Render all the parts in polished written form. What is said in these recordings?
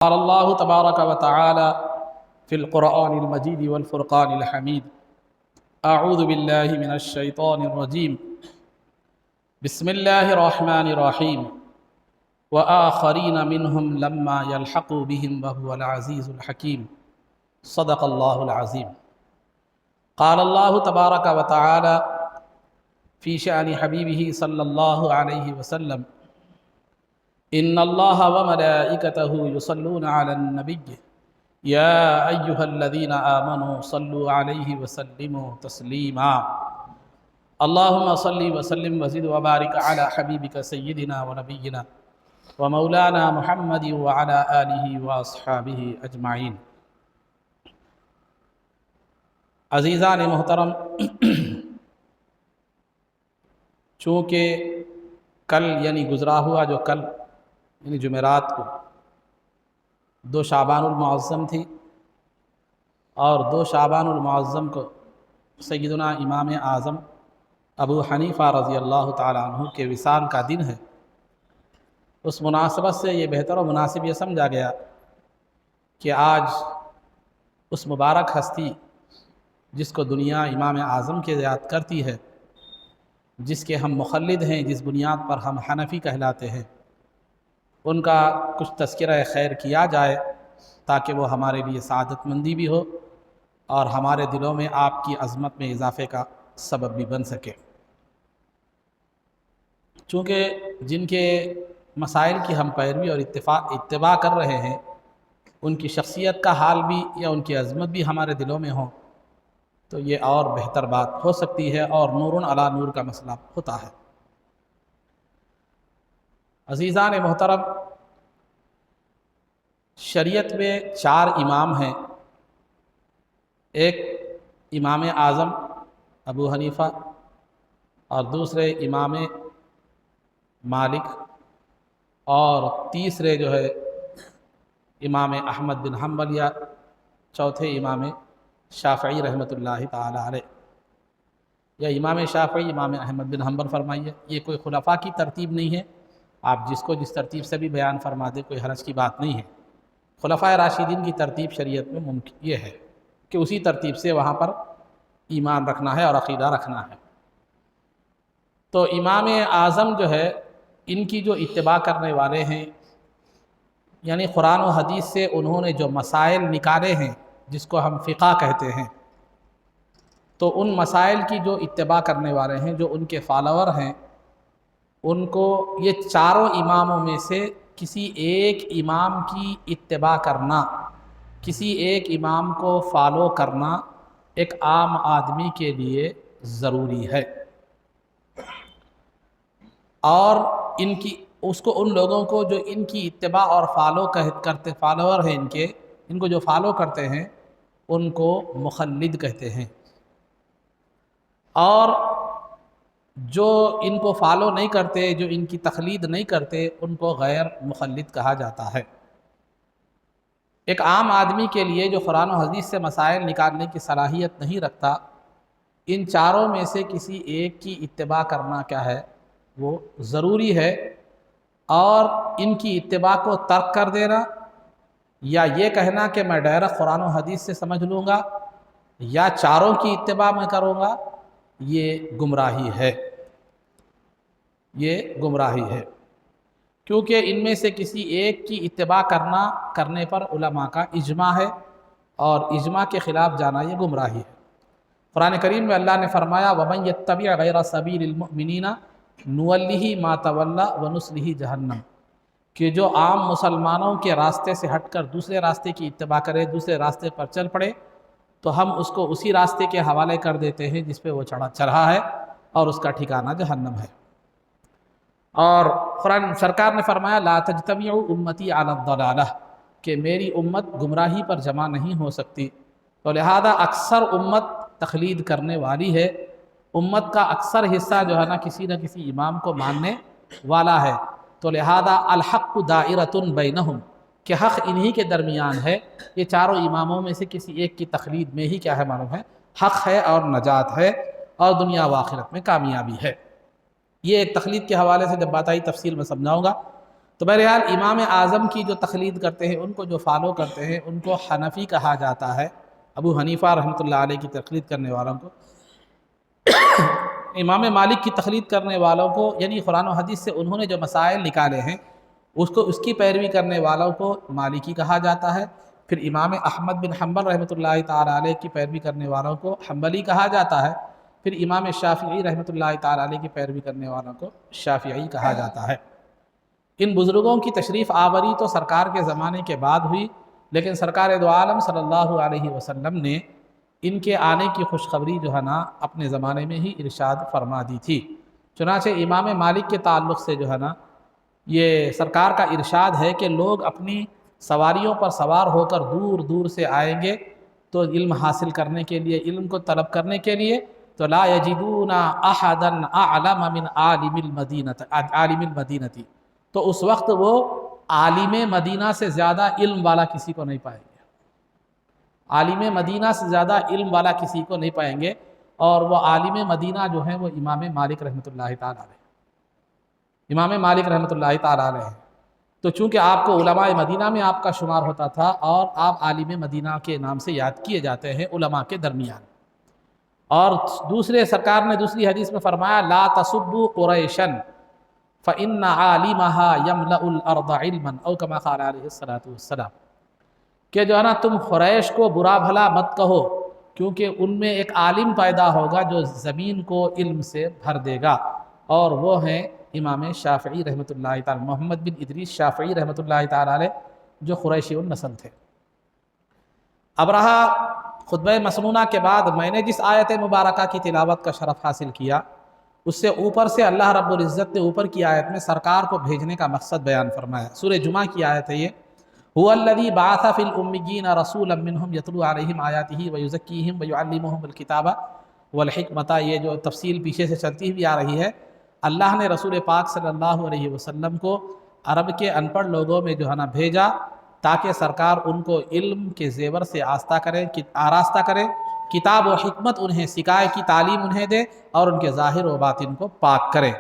قال الله تبارك وتعالى في القرآن المجيد والفرقان الحميد أعوذ بالله من الشيطان الرجيم بسم الله الرحمن الرحيم وآخرين منهم لما يلحقوا بهم وهو العزيز الحكيم صدق الله العظيم قال الله تبارك وتعالى في شأن حبيبه صلى الله عليه وسلم إن الله وملائكته يصلون على النبي يا أيها الذين آمنوا صلوا عليه وسلموا تسليما اللهم صل وسلم وزد وبارك على حبيبك سيدنا ونبينا ومولانا محمد وعلى آله وأصحابه أجمعين۔ عزیزان محترم، چونکہ کل یعنی گزرا ہوا جو کل یعنی جمعرات کو 2 شعبان المعظم تھی، اور 2 شعبان المعظم کو سیدنا امام اعظم ابو حنیفہ رضی اللہ تعالیٰ عنہ کے وصال کا دن ہے، اس مناسبت سے یہ بہتر و مناسب یہ سمجھا گیا کہ آج اس مبارک ہستی جس کو دنیا امام اعظم کے یاد کرتی ہے، جس کے ہم مخلد ہیں، جس بنیاد پر ہم حنفی کہلاتے ہیں، ان کا کچھ تذکرہ خیر کیا جائے تاکہ وہ ہمارے لیے سعادت مندی بھی ہو اور ہمارے دلوں میں آپ کی عظمت میں اضافے کا سبب بھی بن سکے۔ چونکہ جن کے مسائل کی ہم پیروی اور اتباع کر رہے ہیں، ان کی شخصیت کا حال بھی یا ان کی عظمت بھی ہمارے دلوں میں ہو تو یہ اور بہتر بات ہو سکتی ہے اور نور علی نور کا مسئلہ ہوتا ہے۔ عزیزان محترم، شریعت میں 4 امام ہیں، ایک امام اعظم ابو حنیفہ، اور دوسرے امام مالک، اور تیسرے جو ہے امام احمد بن حنبل، یا چوتھے امام شافعی رحمۃ اللہ تعالی علیہ، یا امام شافعی امام احمد بن حنبل فرمائیے۔ یہ کوئی خلفاء کی ترتیب نہیں ہے، آپ جس کو جس ترتیب سے بھی بیان فرما دیں، کوئی حرج کی بات نہیں ہے۔ خلفاء راشدین کی ترتیب شریعت میں ممکن یہ ہے کہ اسی ترتیب سے وہاں پر ایمان رکھنا ہے اور عقیدہ رکھنا ہے۔ تو امام اعظم جو ہے، ان کی جو اتباع کرنے والے ہیں، یعنی قرآن و حدیث سے انہوں نے جو مسائل نکالے ہیں جس کو ہم فقہ کہتے ہیں، تو ان مسائل کی جو اتباع کرنے والے ہیں، جو ان کے فالوور ہیں، ان کو یہ چاروں اماموں میں سے کسی ایک امام کی اتباع کرنا، کسی ایک امام کو فالو کرنا ایک عام آدمی کے لیے ضروری ہے، اور ان لوگوں کو جو ان کی اتباع اور فالوور ہیں، ان کو جو فالو کرتے ہیں ان کو مخلد کہتے ہیں، اور جو ان کو فالو نہیں کرتے، جو ان کی تقلید نہیں کرتے، ان کو غیر مخلد کہا جاتا ہے۔ ایک عام آدمی کے لیے جو قرآن و حدیث سے مسائل نکالنے کی صلاحیت نہیں رکھتا، ان چاروں میں سے کسی ایک کی اتباع کرنا کیا ہے، وہ ضروری ہے، اور ان کی اتباع کو ترک کر دینا یا یہ کہنا کہ میں ڈائریکٹ قرآن و حدیث سے سمجھ لوں گا یا چاروں کی اتباع میں کروں گا، یہ گمراہی ہے، یہ گمراہی ہے، کیونکہ ان میں سے کسی ایک کی اتباع کرنے پر علماء کا اجماع ہے، اور اجماع کے خلاف جانا یہ گمراہی ہے۔ قرآن کریم میں اللہ نے فرمایا وَمَن يَتَّبِعْ غَيْرَ سَبِيلِ الْمُؤْمِنِينَ نُوَلِّهِ مَا تَوَلَّى وَنُصْلِهِ جَهَنَّمَ، کہ جو عام مسلمانوں کے راستے سے ہٹ کر دوسرے راستے کی اتباع کرے، دوسرے راستے پر چل پڑے، تو ہم اس کو اسی راستے کے حوالے کر دیتے ہیں جس پہ وہ چڑھا ہے، اور اس کا ٹھکانہ جہنم ہے۔ اور قرآن سرکار نے فرمایا لا تجتمع امتی علی الضلالہ، کہ میری امت گمراہی پر جمع نہیں ہو سکتی، تو لہذا اکثر امت تقلید کرنے والی ہے، امت کا اکثر حصہ جو ہے نا کسی نہ کسی امام کو ماننے والا ہے، تو لہذا الحق دائرۃ بینہم، کہ حق انہی کے درمیان ہے، یہ چاروں اماموں میں سے کسی ایک کی تقلید میں ہی کیا ہے معلوم ہے، حق ہے اور نجات ہے اور دنیا و آخرت میں کامیابی ہے۔ یہ ایک تقلید کے حوالے سے جب بات آئی تفصیل میں سمجھاؤں گا۔ تو بہرحال امام اعظم کی جو تقلید کرتے ہیں، ان کو جو فالو کرتے ہیں، ان کو حنفی کہا جاتا ہے۔ ابو حنیفہ رحمۃ اللہ علیہ کی تقلید کرنے والوں کو، امام مالک کی تقلید کرنے والوں کو، یعنی قرآن و حدیث سے انہوں نے جو مسائل نکالے ہیں اس کی پیروی کرنے والوں کو مالکی کہا جاتا ہے۔ پھر امام احمد بن حنبل رحمۃ اللہ تعالیٰ علیہ کی پیروی کرنے والوں کو حنبلی کہا جاتا ہے۔ پھر امام شافعی رحمۃ اللہ تعالیٰ علیہ کی پیروی کرنے والوں کو شافعی کہا جاتا ہے۔ ان بزرگوں کی تشریف آوری تو سرکار کے زمانے کے بعد ہوئی، لیکن سرکار دو عالم صلی اللہ علیہ وسلم نے ان کے آنے کی خوشخبری جو ہے نا اپنے زمانے میں ہی ارشاد فرما دی تھی۔ چنانچہ امام مالک کے تعلق سے جو ہے نا یہ سرکار کا ارشاد ہے کہ لوگ اپنی سواریوں پر سوار ہو کر دور دور سے آئیں گے تو علم حاصل کرنے کے لیے، علم کو طلب کرنے کے لیے، تو لا یجدون احدا اعلم من عالم المدینہ، تو اس وقت وہ عالم مدینہ سے زیادہ علم والا کسی کو نہیں پائیں گے، عالم مدینہ سے زیادہ علم والا کسی کو نہیں پائیں گے، اور وہ عالم مدینہ جو ہیں وہ امام مالک رحمۃ اللہ تعالیٰ علیہ، امام مالک رحمۃ اللہ تعالیٰ علیہ ہیں۔ تو چونکہ آپ کو علماء مدینہ میں آپ کا شمار ہوتا تھا، اور آپ عالم مدینہ کے نام سے یاد کیے جاتے ہیں علماء کے درمیان۔ اور دوسرے سرکار نے دوسری حدیث میں فرمایا لا تسبوا قریشا فإن عالمها يملأ الأرض علما، او كما قال علیہ الصلوۃ والسلام، کہ جو ہے نا تم قریش کو برا بھلا مت کہو، کیونکہ ان میں ایک عالم پیدا ہوگا جو زمین کو علم سے بھر دے گا، اور وہ ہیں امام شافعی رحمۃ اللہ تعالی، محمد بن ادریس شافعی رحمۃ اللہ تعالی علیہ، جو قریشی النسل تھے۔ اب رہا خطبہ مسنونہ کے بعد میں نے جس آیت مبارکہ کی تلاوت کا شرف حاصل کیا، اس سے اوپر سے اللہ رب العزت نے اوپر کی آیت میں سرکار کو بھیجنے کا مقصد بیان فرمایا۔ سورہ جمعہ کی آیت ہے یہ، هو الذی بعث فی الامیین رسولا منہم یتلو علیہم آیاتہ ویزکیہم ویعلمہم الکتاب والحکمۃ، یہ جو تفصیل پیچھے سے چلتی ہوئی آ رہی ہے، اللہ نے رسول پاک صلی اللہ علیہ وسلم کو عرب کے ان پڑھ لوگوں میں جو ہے نا بھیجا، تاکہ سرکار ان کو علم کے زیور سے آراستہ کرے، کتاب و حکمت انہیں سکھائے، کی تعلیم انہیں دے، اور ان کے ظاہر و باطن کو پاک کرے۔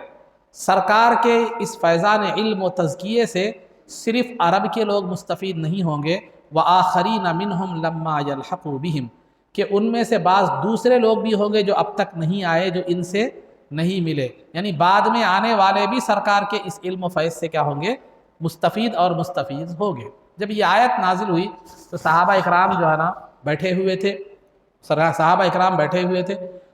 سرکار کے اس فیضان علم و تزکیے سے صرف عرب کے لوگ مستفید نہیں ہوں گے، وآخرین منہم لما یلحقوا بہم، کہ ان میں سے بعض دوسرے لوگ بھی ہوں گے جو اب تک نہیں آئے، جو ان سے نہیں ملے، یعنی بعد میں آنے والے بھی سرکار کے اس علم و فیض سے کیا ہوں گے؟ مستفید اور مستفیض ہوں گے۔ جب یہ آیت نازل ہوئی تو صحابہ اکرام جو ہے نا بیٹھے ہوئے تھے،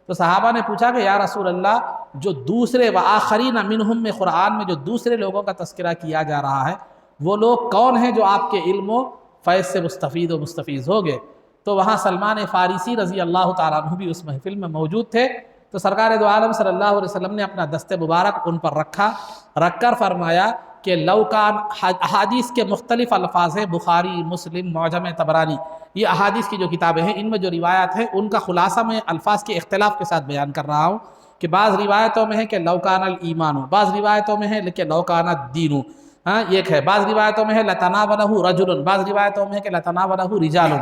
تو صحابہ نے پوچھا کہ یا رسول اللہ، جو دوسرے وآخرین منہم میں قرآن میں جو دوسرے لوگوں کا تذکرہ کیا جا رہا ہے، وہ لوگ کون ہیں جو آپ کے علم و فیض سے مستفید و مستفیض ہو گئے؟ تو وہاں سلمان فارسی رضی اللہ تعالیٰ عنہ بھی اس محفل میں موجود تھے۔ تو سرکار دو عالم صلی اللہ علیہ وسلم نے اپنا دست مبارک ان پر رکھ کر فرمایا کہ لو کان، احادیث کے مختلف الفاظ ہیں، بخاری، مسلم، معجم طبرانی، یہ احادیث کی جو کتابیں ہیں، ان میں جو روایات ہیں ان کا خلاصہ میں الفاظ کے اختلاف کے ساتھ بیان کر رہا ہوں، کہ بعض روایتوں میں ہے کہ لو کان الایمان، بعض روایتوں میں ہے کہ لو کان الدین، ایک ہے، بعض روایتوں میں ہے لتناولہ رجل، بعض روایتوں میں ہے کہ لتناولہ رجال،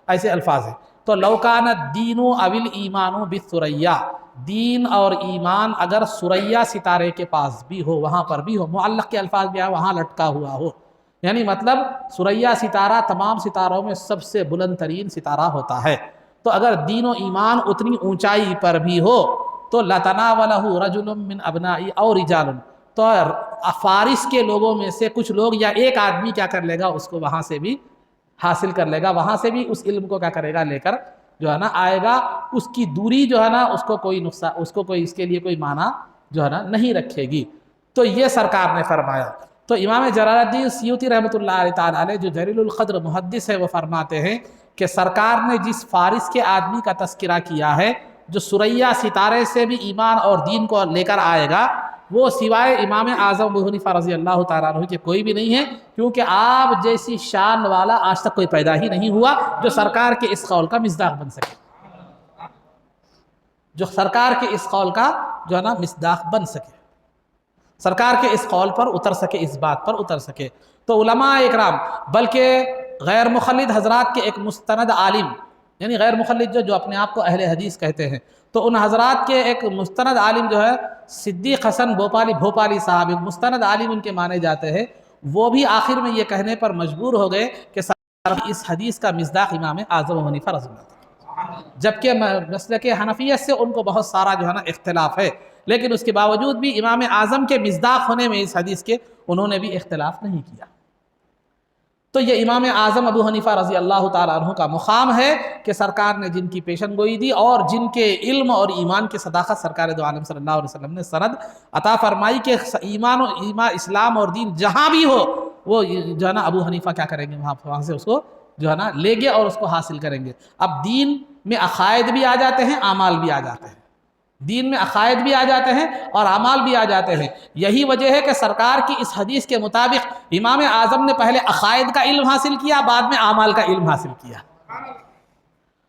ایسے الفاظ ہیں۔ تو لو کان الدین او الایمان بالثریا، دین اور ایمان اگر ثریا ستارے کے پاس بھی ہو، وہاں پر بھی ہو، معلق کے الفاظ بھی وہاں لٹکا ہوا ہو، یعنی مطلب ثریا ستارہ تمام ستاروں میں سب سے بلند ترین ستارہ ہوتا ہے، تو اگر دین و ایمان اتنی اونچائی پر بھی ہو تو لتناولہ رجل من ابناء او رجال، تو فارس کے لوگوں میں سے کچھ لوگ یا ایک آدمی کیا کر لے گا، اس کو وہاں سے بھی حاصل کر لے گا، وہاں سے بھی اس علم کو کیا کرے گا، لے کر جو ہے نا آئے گا۔ اس کی دوری جو ہے نا اس کو کوئی نقصان، اس کو کوئی اس کے لیے کوئی معنی جو ہے نا نہیں رکھے گی۔ تو یہ سرکار نے فرمایا۔ تو امام جلال الدین سیوطی رحمۃ اللہ تعالی علیہ جو جلیل القدر محدث ہے، وہ فرماتے ہیں کہ سرکار نے جس فارس کے آدمی کا تذکرہ کیا ہے، جو ثریا ستارے سے بھی ایمان اور دین کو لے کر آئے گا، وہ سوائے امام اعظم ابو حنیفہ رضی اللہ تعالیٰ عنہ کے کوئی بھی نہیں ہے، کیونکہ آپ جیسی شان والا آج تک کوئی پیدا ہی نہیں ہوا جو سرکار کے اس قول کا مصداق بن سکے، جو سرکار کے اس قول کا جو ہے نا مصداق بن سکے، سرکار کے اس قول پر اتر سکے، اس بات پر اتر سکے۔ تو علماء اکرام، بلکہ غیر مخلد حضرات کے ایک مستند عالم، یعنی غیر مخلد جو اپنے آپ کو اہل حدیث کہتے ہیں، تو ان حضرات کے ایک مستند عالم جو ہے صدیق حسن بھوپالی صاحب، ایک مستند عالم ان کے مانے جاتے ہیں، وہ بھی آخر میں یہ کہنے پر مجبور ہو گئے کہ اس حدیث کا مصداق امام اعظم ابو حنیفہ رضی اللہ عنہ، جبکہ مسلک حنفیت سے ان کو بہت سارا جو ہے نا اختلاف ہے، لیکن اس کے باوجود بھی امام اعظم کے مصداق ہونے میں اس حدیث کے انہوں نے بھی اختلاف نہیں کیا۔ تو یہ امام اعظم ابو حنیفہ رضی اللہ تعالیٰ عنہ کا مقام ہے کہ سرکار نے جن کی پیشن گوئی دی اور جن کے علم اور ایمان کی صداقت سرکار دو عالم صلی اللہ علیہ وسلم نے سند عطا فرمائی کہ ایمان اسلام اور دین جہاں بھی ہو وہ جو ہے نا ابو حنیفہ کیا کریں گے، وہاں سے اس کو جو ہے نا لے گے اور اس کو حاصل کریں گے۔ اب دین میں عقائد بھی آ جاتے ہیں، اعمال بھی آ جاتے ہیں، دین میں عقائد بھی آ جاتے ہیں اور اعمال بھی آ جاتے ہیں۔ یہی وجہ ہے کہ سرکار کی اس حدیث کے مطابق امام اعظم نے پہلے عقائد کا علم حاصل کیا، بعد میں اعمال کا علم حاصل کیا۔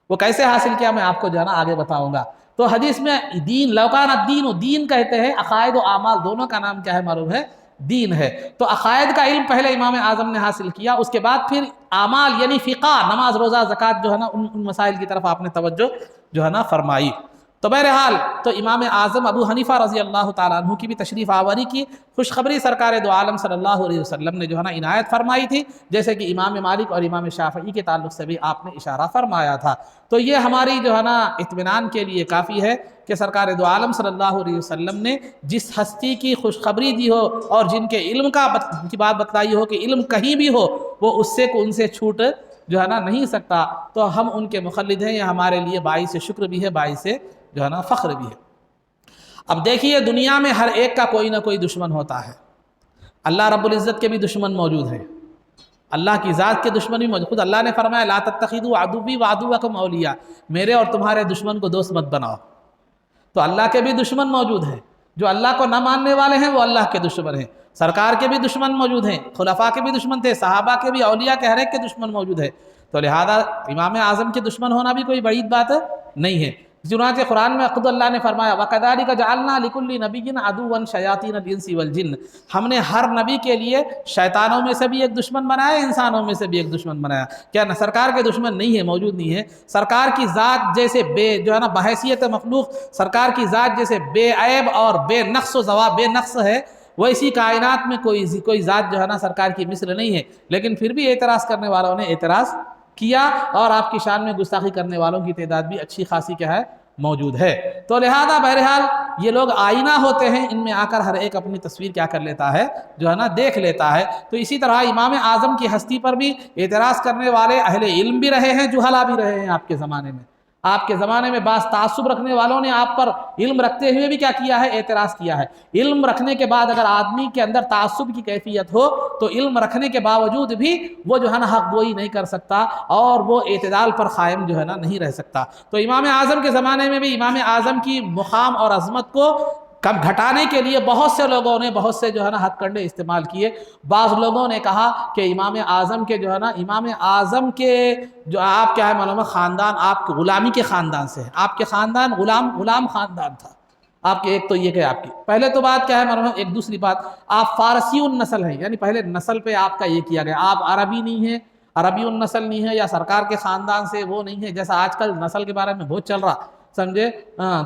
وہ کیسے حاصل کیا میں آپ کو جو ہے نا آگے بتاؤں گا۔ تو حدیث میں دین لوکان الدین، دین کہتے ہیں، عقائد و اعمال دونوں کا نام کیا ہے معلوم ہے، دین ہے۔ تو عقائد کا علم پہلے امام اعظم نے حاصل کیا، اس کے بعد پھر اعمال یعنی فقہ، نماز روزہ زکوٰۃ جو ہے نا ان مسائل کی طرف آپ نے توجہ جو ہے نا فرمائی۔ تو بہرحال تو امام اعظم ابو حنیفہ رضی اللہ تعالیٰ عنہ کی بھی تشریف آوری کی خوشخبری سرکار دو عالم صلی اللہ علیہ وسلم نے جو ہے نا عنایت فرمائی تھی، جیسے کہ امام مالک اور امام شافعی کے تعلق سے بھی آپ نے اشارہ فرمایا تھا۔ تو یہ ہماری جو ہے نا اطمینان کے لیے کافی ہے کہ سرکار دو عالم صلی اللہ علیہ وسلم نے جس ہستی کی خوشخبری دی ہو اور جن کے علم کی بات بتلائی ہو کہ علم کہیں بھی ہو وہ اس سے ان سے چھوٹ جو ہے نا نہیں سکتا، تو ہم ان کے مقلد ہیں، یہ ہمارے لیے باعث شکر بھی ہے، باعث جو ہے نا فخر بھی ہے۔ اب دیکھیے دنیا میں ہر ایک کا کوئی نہ کوئی دشمن ہوتا ہے، اللہ رب العزت کے بھی دشمن موجود ہیں، اللہ کی ذات کے دشمن بھی موجود۔ خود اللہ نے فرمایا لا تتخذوا عدوی وعدوکم اولیاء، میرے اور تمہارے دشمن کو دوست مت بناؤ۔ تو اللہ کے بھی دشمن موجود ہیں، جو اللہ کو نہ ماننے والے ہیں وہ اللہ کے دشمن ہیں۔ سرکار کے بھی دشمن موجود ہیں، خلفاء کے بھی دشمن تھے، صحابہ کے بھی، اولیاء کے ہر ایک کے دشمن موجود ہے۔ تو لہذا امام اعظم کے دشمن ہونا بھی کوئی بڑی بات نہیں ہے۔ چنانچہ قرآن میں خود اللہ نے فرمایا وَكَذَلِكَ جَعَلْنَا لِكُلِّ نَبِيٍّ عَدُوًّا شَيَاطِينَ الْإِنسِ وَالْجِنِّ، ہم نے ہر نبی کے لیے شیطانوں میں سے بھی ایک دشمن بنایا، انسانوں میں سے بھی ایک دشمن بنایا۔ کیا نہ سرکار کے دشمن نہیں ہے، موجود نہیں ہے؟ سرکار کی ذات جیسے جو ہے نا بحیثیت مخلوق سرکار کی ذات جیسے بے عیب اور بے نقص و زوال بے نقص ہے، ویسی کائنات میں کوئی ذات جو ہے نا سرکار کی مثل نہیں ہے، لیکن پھر بھی اعتراض کرنے والوں نے اعتراض کیا اور آپ کی شان میں گستاخی کرنے والوں کی تعداد بھی اچھی خاصی کیا ہے موجود ہے۔ تو لہذا بہرحال یہ لوگ آئینہ ہوتے ہیں، ان میں آ کر ہر ایک اپنی تصویر کیا کر لیتا ہے جو ہے نا دیکھ لیتا ہے۔ تو اسی طرح امام اعظم کی ہستی پر بھی اعتراض کرنے والے اہل علم بھی رہے ہیں، جہلا بھی رہے ہیں۔ آپ کے زمانے میں بعض تعصب رکھنے والوں نے آپ پر علم رکھتے ہوئے بھی کیا کیا ہے، اعتراض کیا ہے۔ علم رکھنے کے بعد اگر آدمی کے اندر تعصب کی کیفیت ہو تو علم رکھنے کے باوجود بھی وہ جو ہے نا حق گوئی نہیں کر سکتا اور وہ اعتدال پر قائم جو ہے نا نہیں رہ سکتا۔ تو امام اعظم کے زمانے میں بھی امام اعظم کی مقام اور عظمت کو کم گھٹانے کے لیے بہت سے لوگوں نے بہت سے جو ہے نا ہتھ کنڈے استعمال کیے۔ بعض لوگوں نے کہا کہ امام اعظم کے جو ہے نا امام اعظم کے جو آپ کیا ہے معلوم ہے خاندان آپ کے غلامی کے خاندان سے ہے، آپ کے خاندان غلام خاندان تھا آپ کے۔ ایک تو یہ کہ آپ کی پہلے تو بات کیا ہے معلوم ہے، ایک دوسری بات آپ فارسی النسل ہیں، یعنی پہلے نسل پہ آپ کا یہ کیا گیا، آپ عربی نہیں ہیں، عربی النسل نہیں ہے، یا سرکار کے خاندان سے وہ نہیں ہے، جیسا آج کل نسل کے بارے میں بہت چل رہا سمجھے۔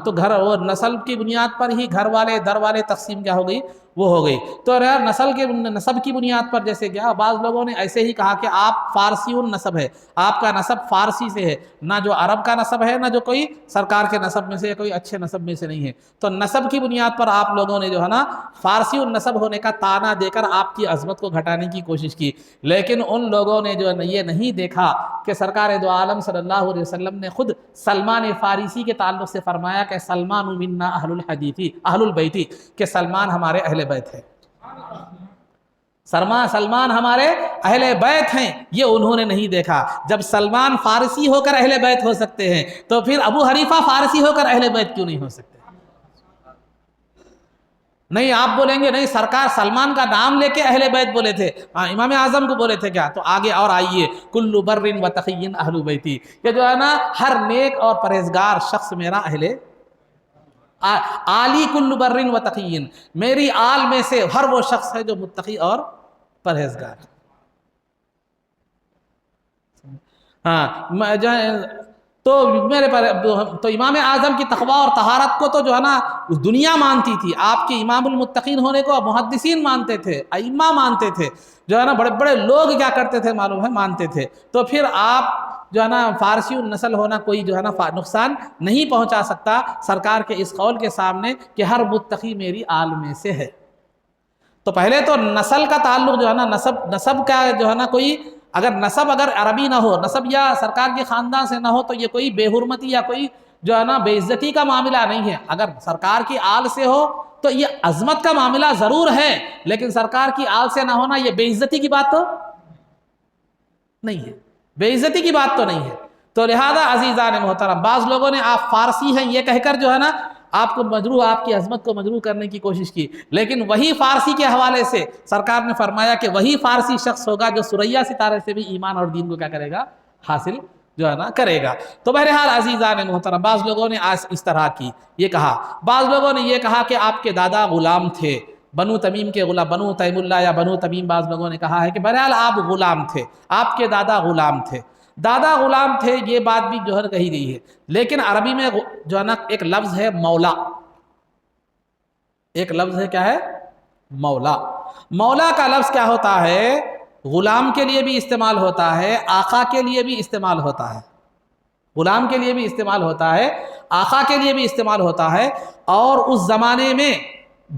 تو گھر اور نسل کی بنیاد پر ہی گھر والے در والے تقسیم کیا ہو گئی، وہ ہو گئی۔ تو یار نسب کی بنیاد پر جیسے کیا بعض لوگوں نے ایسے ہی کہا کہ آپ فارسی النسب ہے، آپ کا نسب فارسی سے ہے، نہ جو عرب کا نسب ہے نہ جو کوئی سرکار کے نسب میں سے کوئی اچھے نسب میں سے نہیں ہے۔ تو نسب کی بنیاد پر آپ لوگوں نے جو ہے نا فارسی النسب ہونے کا طعنہ دے کر آپ کی عظمت کو گھٹانے کی کوشش کی، لیکن ان لوگوں نے جو یہ نہیں دیکھا کہ سرکار دو عالم صلی اللہ علیہ وسلم نے خود سلمان فارسی کے تعلق سے فرمایا کہ سلمان منا اہل الحدیثی اہل البیتی، کہ سلمان ہمارے اہل بیت ہے، سلمان ہمارے اہل بیت ہیں۔ یہ انہوں نے نہیں دیکھا۔ جب سلمان فارسی ہو کر اہل بیت ہو سکتے ہیں تو پھر ابو حنیفہ فارسی ہو کر اہل بیت کیوں نہیں ہو سکتے؟ نہیں آپ بولیں گے نہیں سرکار سلمان کا نام لے کے اہل بیت بولے تھے، امام اعظم کو بولے تھے کیا؟ تو آگے اور آئیے کل بر و تقی اہل بیتی، کہ جو ہے نا ہر نیک اور پرہیزگار شخص میرا اہل آلی، کل بر و تقی، میری آل میں سے ہر وہ شخص ہے جو متقی اور پرہیزگار۔ تو تو امام اعظم کی تقویٰ اور طہارت کو تو جو ہے نا دنیا مانتی تھی، آپ کے امام المتقین ہونے کو محدثین مانتے تھے، ائمہ مانتے تھے، جو ہے نا بڑے بڑے لوگ کیا کرتے تھے معلوم ہے، مانتے تھے۔ تو پھر آپ جو ہے نا فارسی النسل ہونا کوئی جو ہے نا نقصان نہیں پہنچا سکتا سرکار کے اس قول کے سامنے کہ ہر متقی میری آل میں سے ہے۔ تو پہلے تو نسل کا تعلق جو ہے نا نسب کا جو ہے نا کوئی اگر عربی نہ ہو، نسب یا سرکار کے خاندان سے نہ ہو، تو یہ کوئی بے حرمتی یا کوئی جو ہے نا بے عزتی کا معاملہ نہیں ہے۔ اگر سرکار کی آل سے ہو تو یہ عظمت کا معاملہ ضرور ہے، لیکن سرکار کی آل سے نہ ہونا یہ بے عزتی کی بات تو نہیں ہے، بے عزتی کی بات تو نہیں ہے۔ تو لہذا عزیزان محترم، بعض لوگوں نے آپ فارسی ہیں یہ کہہ کر جو ہے نا آپ کو آپ کی عظمت کو مجروح کرنے کی کوشش کی، لیکن وہی فارسی کے حوالے سے سرکار نے فرمایا کہ وہی فارسی شخص ہوگا جو ثریا ستارے سے بھی ایمان اور دین کو کیا کرے گا، حاصل جو ہے نا کرے گا۔ تو بہرحال عزیزان محترم، بعض لوگوں نے آج اس طرح کی یہ کہا، بعض لوگوں نے یہ کہا کہ آپ کے دادا غلام تھے، بنو تمیم کے غلام، بنو تیم اللہ یا بنو تمیم، بعض لوگوں نے کہا ہے کہ بہرحال آپ غلام تھے، آپ کے دادا غلام تھے۔ دادا غلام تھے یہ بات بھی جو ہے کہی گئی ہے، لیکن عربی میں جو ہے نا ایک لفظ ہے مولا، ایک لفظ ہے کیا ہے، مولا۔ مولا کا لفظ کیا ہوتا ہے، غلام کے لیے بھی استعمال ہوتا ہے، آقا کے لیے بھی استعمال ہوتا ہے، غلام کے لیے بھی استعمال ہوتا ہے، آقا کے لیے بھی استعمال ہوتا ہے۔ اور اس زمانے میں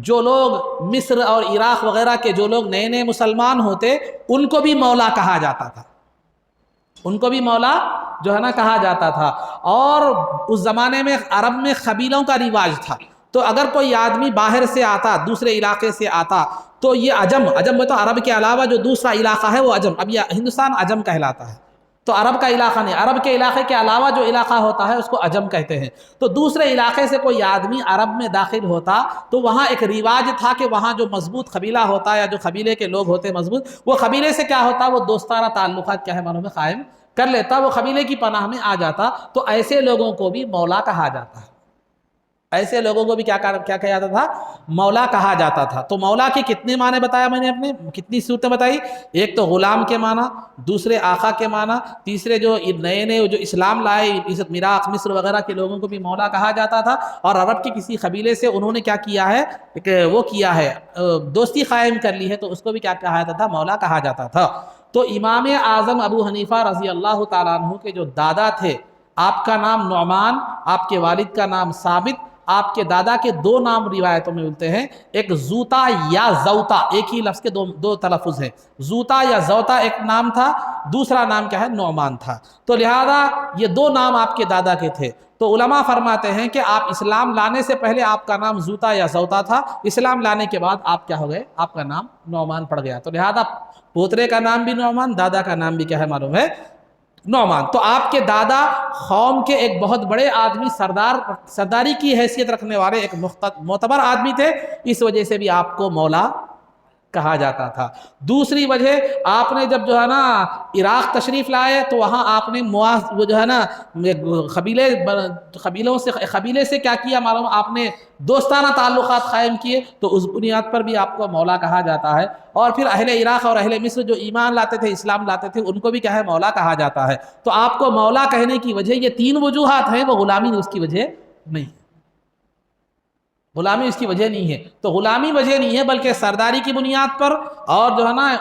جو لوگ مصر اور عراق وغیرہ کے جو لوگ نئے نئے مسلمان ہوتے ان کو بھی مولا کہا جاتا تھا، ان کو بھی مولا جو ہے نا کہا جاتا تھا۔ اور اس زمانے میں عرب میں قبیلوں کا رواج تھا، تو اگر کوئی آدمی باہر سے آتا، دوسرے علاقے سے آتا، تو یہ عجم میں تو عرب کے علاوہ جو دوسرا علاقہ ہے وہ عجم، اب یہ ہندوستان عجم کہلاتا ہے، تو عرب کا علاقہ نہیں، عرب کے علاقے کے علاوہ جو علاقہ ہوتا ہے اس کو عجم کہتے ہیں۔ تو دوسرے علاقے سے کوئی آدمی عرب میں داخل ہوتا تو وہاں ایک رواج تھا کہ وہاں جو مضبوط قبیلہ ہوتا ہے یا جو قبیلے کے لوگ ہوتے مضبوط، وہ قبیلے سے کیا ہوتا، وہ دوستانہ تعلقات کیا ہے معلوم ہے قائم کر لیتا، وہ قبیلے کی پناہ میں آ جاتا، تو ایسے لوگوں کو بھی مولا کہا جاتا ہے، ایسے لوگوں کو بھی کیا کہا جاتا تھا، مولا کہا جاتا تھا۔ تو مولا کے کتنے معنی بتایا میں نے، اپنے کتنی صورتیں بتائی، ایک تو غلام کے معنی، دوسرے آقا کے معنی، تیسرے جو نئے نئے جو اسلام لائے عراق مصر وغیرہ کے لوگوں کو بھی مولا کہا جاتا تھا، اور عرب کے کسی قبیلے سے انہوں نے کیا کیا ہے کہ وہ کیا ہے دوستی قائم کر لی ہے، تو اس کو بھی کیا کہا جاتا تھا، مولا کہا جاتا تھا۔ تو امام اعظم ابو حنیفہ رضی اللہ تعالیٰ عنہ کے جو دادا تھے، آپ کا نام نعمان، آپ کے والد کا نام ثابت، آپ کے دادا کے دو نام روایتوں میں ملتے ہیں، ایک زوتا یا زوتا، ایک ہی لفظ کے دو تلفظ ہیں، زوتا یا زوتا ایک نام تھا، دوسرا نام کیا ہے، نعمان تھا۔ تو لہذا یہ دو نام آپ کے دادا کے تھے۔ تو علماء فرماتے ہیں کہ آپ اسلام لانے سے پہلے آپ کا نام زوتا یا زوتا تھا، اسلام لانے کے بعد آپ کیا ہو گئے، آپ کا نام نعمان پڑ گیا۔ تو لہذا پوترے کا نام بھی نعمان، دادا کا نام بھی کیا ہے معلوم ہے، نعمان۔ تو آپ کے دادا قوم کے ایک بہت بڑے آدمی، سرداری کی حیثیت رکھنے والے ایک معتبر آدمی تھے، اس وجہ سے بھی آپ کو مولا کہا جاتا تھا۔ دوسری وجہ، آپ نے جب جو ہے نا عراق تشریف لائے تو وہاں آپ نے وہ جو ہے نا قبیلے سے کیا کیا معلوم، آپ نے دوستانہ تعلقات قائم کیے، تو اس بنیاد پر بھی آپ کو مولا کہا جاتا ہے۔ اور پھر اہل عراق اور اہل مصر جو ایمان لاتے تھے، اسلام لاتے تھے، ان کو بھی کیا ہے، مولا کہا جاتا ہے۔ تو آپ کو مولا کہنے کی وجہ یہ تین وجوہات ہیں، وہ غلامی اس کی وجہ نہیں، غلامی اس کی وجہ نہیں ہے۔ تو غلامی وجہ نہیں ہے، بلکہ سرداری کی بنیاد پر اور جو ہے نا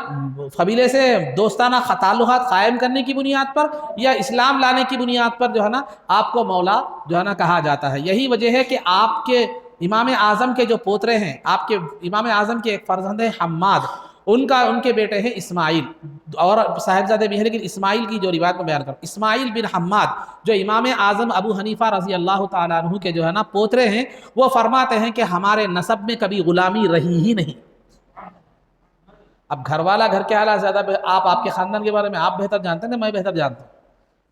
قبیلے سے دوستانہ تعلقات قائم کرنے کی بنیاد پر یا اسلام لانے کی بنیاد پر جو ہے نا آپ کو مولا جو ہے نا کہا جاتا ہے۔ یہی وجہ ہے کہ آپ کے امام اعظم کے جو پوترے ہیں، آپ کے امام اعظم کے ایک فرزند ہیں حماد، ان کے بیٹے ہیں اسماعیل، اور صاحبزادے بھی ہیں، لیکن اسماعیل کی جو روایت میں بیان کروں، اسماعیل بن حماد جو امام اعظم ابو حنیفہ رضی اللہ تعالیٰ عنہ کے جو ہے نا پوترے ہیں، وہ فرماتے ہیں کہ ہمارے نسب میں کبھی غلامی رہی ہی نہیں۔ اب گھر والا گھر کے حالات زیادہ آپ کے خاندان کے بارے میں آپ بہتر جانتے ہیں، میں بہتر جانتا ہوں۔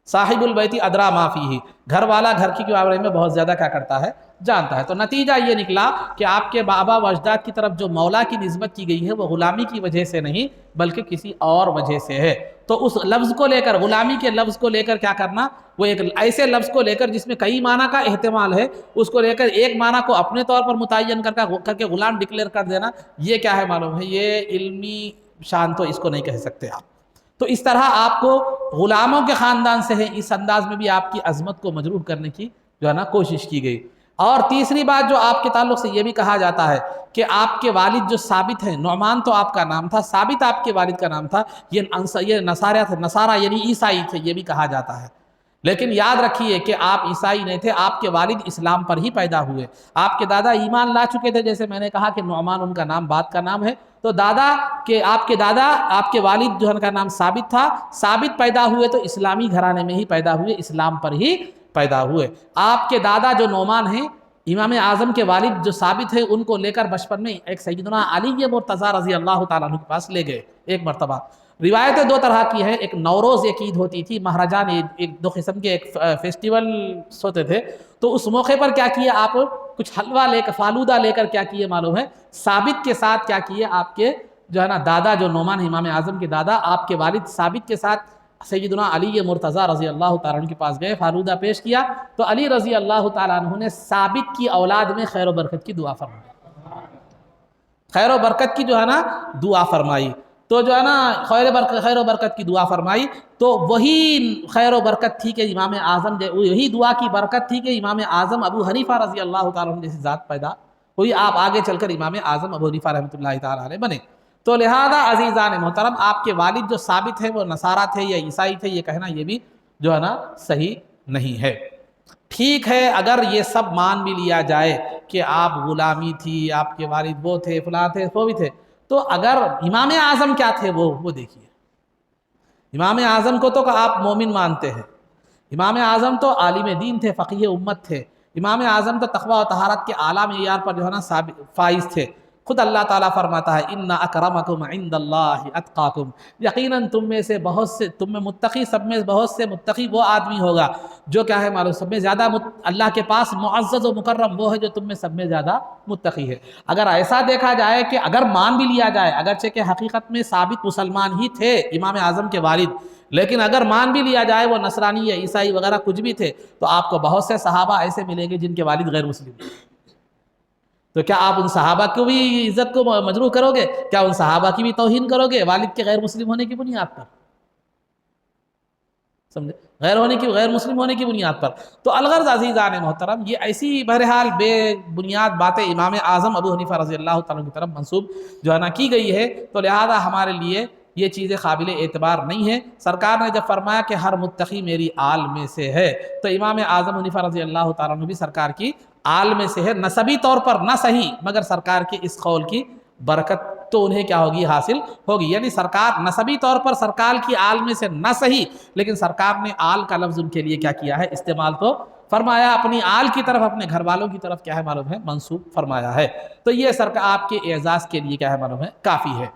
صاحب البیت ادرا ما فیہ، گھر والا گھر کی بارے میں بہت زیادہ کیا کرتا ہے، جانتا ہے۔ تو نتیجہ یہ نکلا کہ آپ کے بابا و اجداد کی طرف جو مولا کی نسبت کی گئی ہے وہ غلامی کی وجہ سے نہیں بلکہ کسی اور وجہ سے ہے۔ تو اس لفظ کو لے کر، غلامی کے لفظ کو لے کر کیا کرنا، وہ ایک ایسے لفظ کو لے کر جس میں کئی معنی کا احتمال ہے، اس کو لے کر ایک معنی کو اپنے طور پر متعین کر کے غلام ڈکلیئر کر دینا، یہ کیا ہے معلوم ہے، یہ علمی شان تو اس کو نہیں کہہ سکتے آپ۔ تو اس طرح آپ کو غلاموں کے خاندان سے ہے، اس انداز میں بھی آپ کی عظمت کو مجروح کرنے کی جو ہے نا کوشش کی گئی۔ اور تیسری بات جو آپ کے تعلق سے یہ بھی کہا جاتا ہے کہ آپ کے والد جو ثابت ہیں، نعمان تو آپ کا نام تھا، ثابت آپ کے والد کا نام تھا، یہ نصارہ یعنی عیسائی تھے، یہ بھی کہا جاتا ہے۔ لیکن یاد رکھیے کہ آپ عیسائی نہیں تھے، آپ کے والد اسلام پر ہی پیدا ہوئے، آپ کے دادا ایمان لا چکے تھے، جیسے میں نے کہا کہ نعمان ان کا نام بعد کا نام ہے، تو آپ کے والد جو ان کا نام ثابت تھا، ثابت پیدا ہوئے تو اسلامی گھرانے میں ہی پیدا ہوئے، اسلام پر ہی پیدا ہوئے۔ آپ کے دادا جو نعمان ہیں، امام اعظم کے والد جو ثابت ہے، ان کو لے کر بچپن میں ایک سیدنا علی مرتضیٰ رضی اللہ تعالیٰ عنہ کے پاس لے گئے ایک مرتبہ۔ روایتیں دو طرح کی ہیں، ایک نوروز ایک عید ہوتی تھی، مہرجان ایک دو قسم کے ایک فیسٹیولز ہوتے تھے، تو اس موقع پر کیا کیے آپ، کچھ حلوہ لے کر فالودہ لے کر کیا کیے معلوم ہے، ثابت کے ساتھ کیا کیے، آپ کے جو ہے نا دادا جو نعمان امام اعظم کے دادا، آپ کے والد ثابت کے ساتھ سیدنا علی مرتضیٰ رضی اللہ تعالیٰ عنہ کے پاس گئے، فالودہ پیش کیا، تو علی رضی اللہ تعالیٰ عنہ نے ثابت کی اولاد میں خیر و برکت کی دعا فرمائی، خیر و برکت کی جو ہے نا دعا فرمائی، تو جو ہے نا خیر و برکت کی دعا فرمائی، تو وہی خیر و برکت تھی کہ امام اعظم، یہی دعا کی برکت تھی کہ امام اعظم ابو حنیفہ رضی اللہ تعالیٰ عنہ جیسی ذات پیدا ہوئی، آپ آگے چل کر امام اعظم ابو حنیفہ رحمۃ اللہ تعالیٰ علیہ بنے۔ تو لہذا عزیزان محترم، آپ کے والد جو ثابت ہیں وہ نصارہ تھے یا عیسائی تھے، یہ کہنا یہ بھی جو ہے نا صحیح نہیں ہے۔ ٹھیک ہے، اگر یہ سب مان بھی لیا جائے کہ آپ غلامی تھی، آپ کے والد وہ تھے، فلاں تھے، وہ بھی تھے، تو اگر امام اعظم کیا تھے وہ دیکھیے، امام اعظم کو تو آپ مومن مانتے ہیں، امام اعظم تو عالم دین تھے، فقیہ امت تھے، امام اعظم تو تقوی و طہارت کے اعلیٰ معیار پر جو ہے نا فائز تھے۔ خود اللہ تعالیٰ فرماتا ہے ان اکرمکم عند اللہ اتقاکم، یقیناً تم میں متقی، سب میں بہت سے متقی وہ آدمی ہوگا جو کیا ہے معلوم، سب میں زیادہ اللہ کے پاس معزز و مکرم وہ ہے جو تم میں سب میں زیادہ متقی ہے۔ اگر ایسا دیکھا جائے کہ اگر مان بھی لیا جائے، اگرچہ کہ حقیقت میں ثابت مسلمان ہی تھے امام اعظم کے والد، لیکن اگر مان بھی لیا جائے وہ نصرانی یا عیسائی وغیرہ کچھ بھی تھے، تو آپ کو بہت سے صحابہ ایسے ملیں گے جن کے والد غیر مسلم ہیں، تو کیا آپ ان صحابہ کو بھی عزت کو مجروح کرو گے؟ کیا ان صحابہ کی بھی توہین کرو گے والد کے غیر مسلم ہونے کی بنیاد پر؟ سمجھے، غیر مسلم ہونے کی بنیاد پر۔ تو الغرض عزیزان محترم، یہ ایسی بہرحال بے بنیاد باتیں امام اعظم ابو حنیفہ رضی اللہ تعالیٰ کی طرف منسوب جو ہے نا کی گئی ہے، تو لہذا ہمارے لیے یہ چیزیں قابل اعتبار نہیں ہیں۔ سرکار نے جب فرمایا کہ ہر متقی میری آل میں سے ہے، تو امام اعظم حنیفہ رضی اللہ تعالیٰ عنہ بھی سرکار کی آل میں سے ہے، نسبی طور پر نہ صحیح، مگر سرکار کے اس قول کی برکت تو انہیں کیا ہوگی، حاصل ہوگی، یعنی سرکار نسبی طور پر سرکار کی آل میں سے نہ صحیح، لیکن سرکار نے آل کا لفظ ان کے لیے کیا کیا ہے، استعمال تو فرمایا، اپنی آل کی طرف، اپنے گھر والوں کی طرف کیا ہے معلوم ہے، منسوب فرمایا ہے، تو یہ سرکار آپ کے اعزاز کے لیے کیا ہے معلوم ہے، کافی ہے۔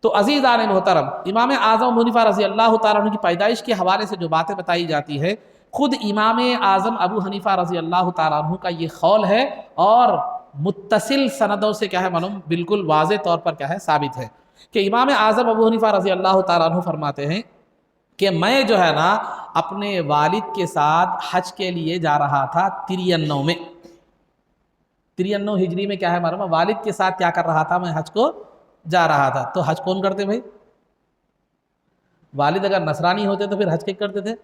تو عزیزان محترم، امام اعظم حنیفہ رضی اللہ تعالیٰ عنہ کی پیدائش کے حوالے سے جو باتیں بتائی جاتی ہے، خود امام اعظم ابو حنیفہ رضی اللہ تعالیٰ عنہ کا یہ قول ہے، اور متصل سندوں سے کیا ہے معلوم، بالکل واضح طور پر کیا ہے ثابت ہے، کہ امام اعظم ابو حنیفہ رضی اللہ تعالیٰ عنہ فرماتے ہیں کہ میں جو ہے نا اپنے والد کے ساتھ حج کے لیے جا رہا تھا 93 میں، 93 ہجری میں کیا ہے معلوم، والد کے ساتھ کیا کر رہا تھا، میں حج کو جا رہا تھا۔ تو حج کون کرتے بھائی؟ والد اگر نصرانی ہوتے تو پھر حج کیا کرتے تھے؟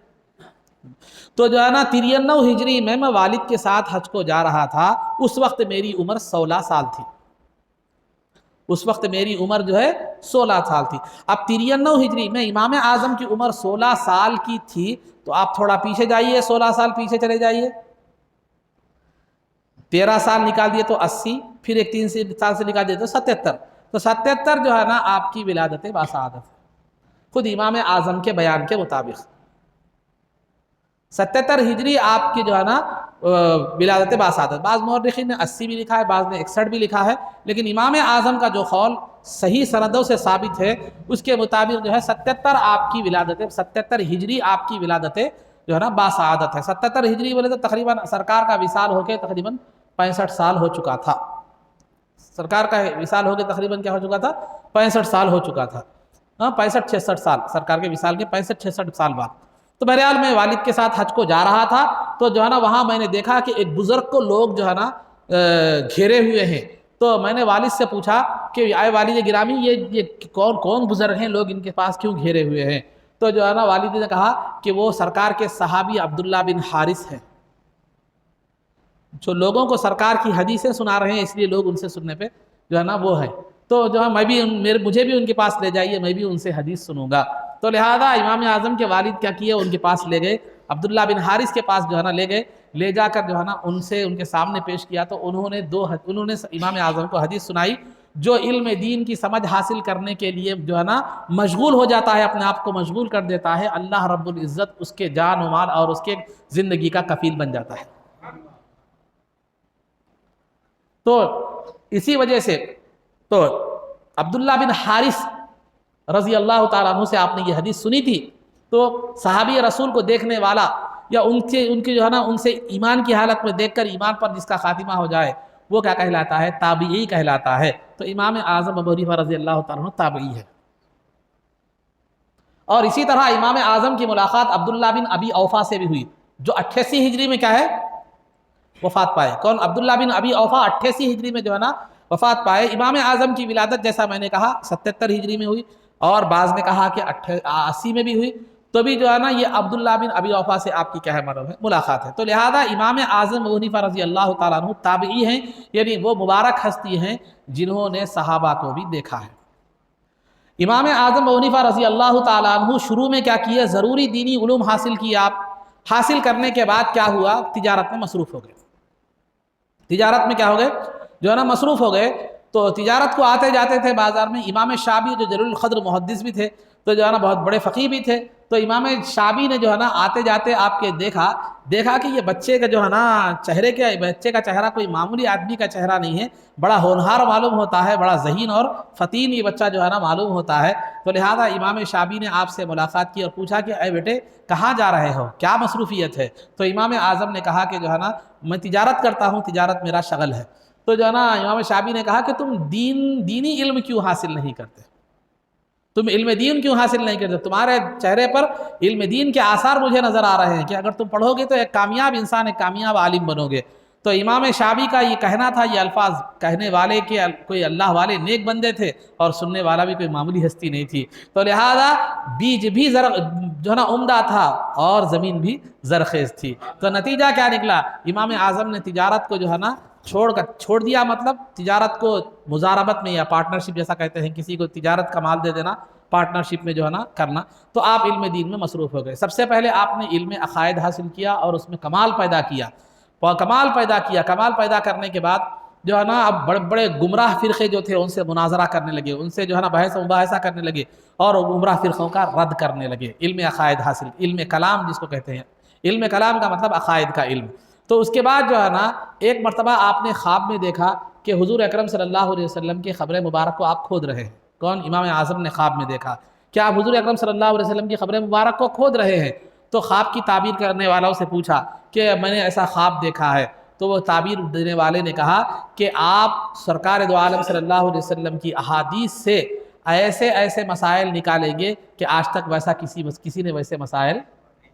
تو جو ہے نا 93 ہجری میں والد کے ساتھ حج کو جا رہا تھا، اس وقت میری عمر 16 سال تھی، اس وقت میری عمر جو ہے 16 سال تھی۔ اب 93 ہجری میں امام اعظم کی عمر 16 سال کی تھی، تو آپ تھوڑا پیچھے جائیے، 16 سال پیچھے چلے جائیے، 13 سال نکال دیے تو 80، پھر ایک 3 سال سے نکال دیے تو 77، تو 77 جو ہے نا آپ کی ولادت باسعادت، خود امام اعظم کے بیان کے مطابق 77 ہجری آپ کی جو ہے نا ولادت باسعادت، بعض مورخین نے 80 بھی لکھا ہے، بعض نے 61 بھی لکھا ہے، لیکن امام اعظم کا جو قول صحیح سندوں سے ثابت ہے، اس کے مطابق جو ہے 77 آپ کی ولادت، 77 ہجری آپ کی ولادت جو ہے نا باسعادت ہے۔ 77 ہجری بولے تو تقریباً سرکار کا وصال ہو کے تقریباً 65 سال ہو چکا تھا، سرکار کا وصال ہو کے تقریباً کیا ہو چکا تھا، 65 سال ہو چکا تھا، 65-66 سال، سرکار کے وصال کے 65-66 سال بعد۔ تو بہرحال میں والد کے ساتھ حج کو جا رہا تھا، تو جو ہے نا وہاں میں نے دیکھا کہ ایک بزرگ کو لوگ جو ہے نا گھیرے ہوئے ہیں، تو میں نے والد سے پوچھا کہ آئے والد گرامی، یہ کون بزرگ ہیں، لوگ ان کے پاس کیوں گھیرے ہوئے ہیں؟ تو جو ہے نا والد نے کہا کہ وہ سرکار کے صحابی عبداللہ بن حارث ہیں، جو لوگوں کو سرکار کی حدیثیں سنا رہے ہیں، اس لیے لوگ ان سے سننے پہ جو ہے نا وہ ہے، تو جو ہے مجھے بھی ان کے پاس لے جائیے، میں بھی ان سے حدیث سنوں گا۔ تو لہذا امام اعظم کے والد کیا کیے، ان کے پاس لے گئے، عبداللہ بن حارث کے پاس جو ہے نا لے گئے، لے جا کر جو ہے نا ان سے ان کے سامنے پیش کیا، تو انہوں نے امام اعظم کو حدیث سنائی۔ جو علم دین کی سمجھ حاصل کرنے کے لیے جو ہے نا مشغول ہو جاتا ہے، اپنے آپ کو مشغول کر دیتا ہے، اللہ رب العزت اس کے جان و مال اور اس کے زندگی کا کفیل بن جاتا ہے۔ تو اسی وجہ سے تو عبداللہ بن حارث رضی اللہ تعالیٰ عنہ سے آپ نے یہ حدیث سنی تھی، تو صحابی رسول کو دیکھنے والا یا ان کے جو ہے نا ان سے ایمان کی حالت میں دیکھ کر ایمان پر جس کا خاتمہ ہو جائے وہ کیا کہلاتا ہے، تابعی کہلاتا ہے۔ تو امام اعظم ابو حنیفہ رضی اللہ تعالیٰ عنہ تابعی ہے۔ اور اسی طرح امام اعظم کی ملاقات عبداللہ بن ابی اوفا سے بھی ہوئی، جو 88 ہجری میں کیا ہے وفات پائے۔ کون؟ عبداللہ بن ابی اوفا 88 ہجری میں جو ہے نا وفات پائے۔ امام اعظم کی ولادت جیسا میں نے کہا 77 ہجری میں ہوئی، اور بعض نے کہا کہ 80 میں بھی ہوئی، تو بھی جو ہے نا یہ عبداللہ بن ابی اوفا سے آپ کی کیا ہے ملاقات ہے۔ تو لہذا امام اعظم ابو حنیفہ رضی اللہ تعالیٰ عنہ تابعی ہیں، یعنی وہ مبارک ہستی ہیں جنہوں نے صحابہ کو بھی دیکھا ہے۔ امام اعظم ابو حنیفہ رضی اللہ تعالیٰ عنہ شروع میں کیا کیے، ضروری دینی علوم حاصل کیے آپ، حاصل کرنے کے بعد کیا ہوا، تجارت میں مصروف ہو گئے۔ تجارت میں کیا ہو گئے، جو ہے نا مصروف ہو گئے، تو تجارت کو آتے جاتے تھے بازار میں۔ امام شعبی جو جلیل القدر محدث بھی تھے، تو جو ہے نا بہت بڑے فقیہ بھی تھے، تو امام شعبی نے جو ہے نا آتے جاتے آپ کے دیکھا کہ یہ بچے کا جو ہے نا بچے کا چہرہ کوئی معمولی آدمی کا چہرہ نہیں ہے، بڑا ہونہار معلوم ہوتا ہے، بڑا ذہین اور فطین یہ بچہ جو ہے نا معلوم ہوتا ہے۔ تو لہذا امام شعبی نے آپ سے ملاقات کی اور پوچھا کہ اے بیٹے کہاں جا رہے ہو، کیا مصروفیت ہے؟ تو امام اعظم نے کہا کہ جو ہے نا میں تجارت کرتا ہوں، تجارت میرا شغل ہے۔ تو جو ہے نا امام شعبی نے کہا کہ تم دینی علم کیوں حاصل نہیں کرتے، تم علم دین کیوں حاصل نہیں کرتے؟ تمہارے چہرے پر علم دین کے آثار مجھے نظر آ رہے ہیں کہ اگر تم پڑھو گے تو ایک کامیاب انسان، ایک کامیاب عالم بنو گے۔ تو امام شعبی کا یہ کہنا تھا، یہ الفاظ کہنے والے کہ کوئی اللہ والے نیک بندے تھے اور سننے والا بھی کوئی معمولی ہستی نہیں تھی۔ تو لہذا بیج بھی جو ہے نا عمدہ تھا اور زمین بھی زرخیز تھی۔ تو نتیجہ کیا نکلا، امام اعظم نے تجارت کو جو ہے نا چھوڑ دیا، مطلب تجارت کو مزاربت میں یا پارٹنرشپ جیسا کہتے ہیں، کسی کو تجارت کا مال دے دینا، پارٹنرشپ میں جو ہے نا کرنا۔ تو آپ علم دین میں مصروف ہو گئے۔ سب سے پہلے آپ نے علم عقائد حاصل کیا اور اس میں کمال پیدا کیا، کمال پیدا کرنے کے بعد جو ہے نا اب بڑے بڑے گمراہ فرقے جو تھے ان سے مناظرہ کرنے لگے، ان سے جو ہے نا بحث و مباحثہ کرنے لگے اور گمراہ فرقوں کا رد کرنے لگے۔ علم عقائد حاصل، علم کلام جس کو کہتے ہیں، علم کلام کا مطلب عقائد کا علم۔ تو اس کے بعد جو ہے نا ایک مرتبہ آپ نے خواب میں دیکھا کہ حضور اکرم صلی اللہ علیہ وسلم کی قبر مبارک کو آپ کھود رہے ہیں۔ کون؟ امام اعظم نے خواب میں دیکھا کہ آپ حضور اکرم صلی اللہ علیہ وسلم کی قبر مبارک کو کھود رہے ہیں۔ تو خواب کی تعبیر کرنے والوں سے پوچھا کہ میں نے ایسا خواب دیکھا ہے، تو وہ تعبیر دینے والے نے کہا کہ آپ سرکار دو عالم صلی اللہ علیہ وسلم کی احادیث سے ایسے مسائل نکالیں گے کہ آج تک ویسا کسی نے ویسے مسائل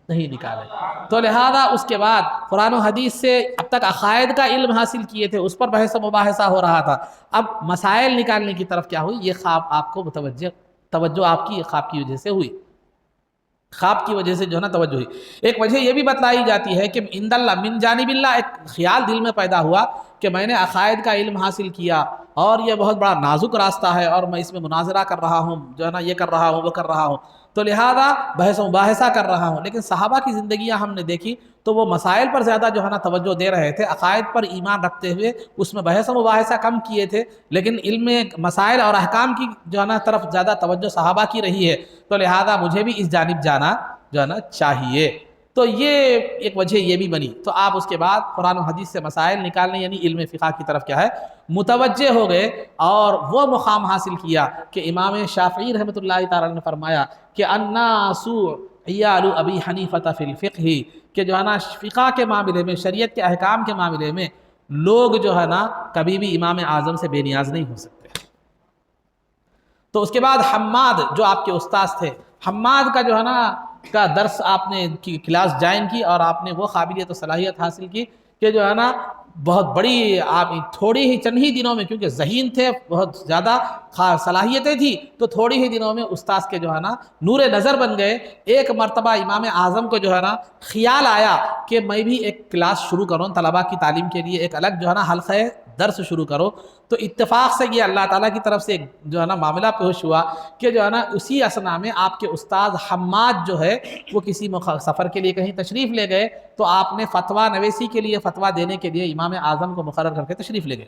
نہیں نکالے۔ تو لہذا اس کے بعد قرآن و حدیث سے اب تک عقائد کا علم حاصل کیے تھے، اس پر بحث و مباحثہ ہو رہا تھا، اب مسائل نکالنے کی طرف کیا ہوئی، یہ خواب آپ کو توجہ آپ کی خواب کی وجہ سے ہوئی، خواب کی وجہ سے جو ہے نا توجہ ہوئی۔ ایک وجہ یہ بھی بتلائی جاتی ہے کہ عند اللہ من جانب اللہ، ایک خیال دل میں پیدا ہوا کہ میں نے عقائد کا علم حاصل کیا اور یہ بہت بڑا نازک راستہ ہے اور میں اس میں مناظرہ کر رہا ہوں، جو ہے نا یہ کر رہا ہوں وہ کر رہا ہوں، تو لہذا بحث و مباحثہ کر رہا ہوں۔ لیکن صحابہ کی زندگیاں ہم نے دیکھی تو وہ مسائل پر زیادہ جو ہے نا توجہ دے رہے تھے، عقائد پر ایمان رکھتے ہوئے اس میں بحث و مباحثہ کم کیے تھے، لیکن علم مسائل اور احکام کی جو ہے نا طرف زیادہ توجہ صحابہ کی رہی ہے۔ تو لہذا مجھے بھی اس جانب جانا جو ہے نا چاہیے۔ تو یہ ایک وجہ یہ بھی بنی۔ تو آپ اس کے بعد قرآن و حدیث سے مسائل نکالنے یعنی علم فقہ کی طرف کیا ہے متوجہ ہو گئے اور وہ مقام حاصل کیا کہ امام شافعی رحمۃ اللہ تعالی نے فرمایا کہ الناس عیال ابی حنیفہ فی الفقہ، کہ جو ہے نا فقہ کے معاملے میں، شریعت کے احکام کے معاملے میں لوگ جو ہے نا کبھی بھی امام اعظم سے بے نیاز نہیں ہو سکتے۔ تو اس کے بعد حماد جو آپ کے استاذ تھے، حماد کا جو ہے نا کا درس آپ نے کلاس جوائن کی اور آپ نے وہ قابلیت و صلاحیت حاصل کی کہ جو ہے نا بہت بڑی آپ تھوڑی ہی چند ہی دنوں میں، کیونکہ ذہین تھے بہت زیادہ، صلاحیتیں تھی تو تھوڑی ہی دنوں میں استاذ کے جو ہے نا نور نظر بن گئے۔ ایک مرتبہ امام اعظم کو جو ہے نا خیال آیا کہ میں بھی ایک کلاس شروع کروں طلباء کی تعلیم کے لیے، ایک الگ جو ہے نا حلقہ درس شروع کرو۔ تو اتفاق سے یہ اللہ تعالیٰ کی طرف سے جو ہے نا معاملہ پیش ہوا کہ جو ہے نا اسی اثناء میں آپ کے استاذ حماد جو ہے وہ کسی سفر کے لیے کہیں تشریف لے گئے، تو آپ نے فتویٰ نویسی کے لیے فتویٰ دینے کے لیے امام اعظم کو مقرر کر کے تشریف لے گئے۔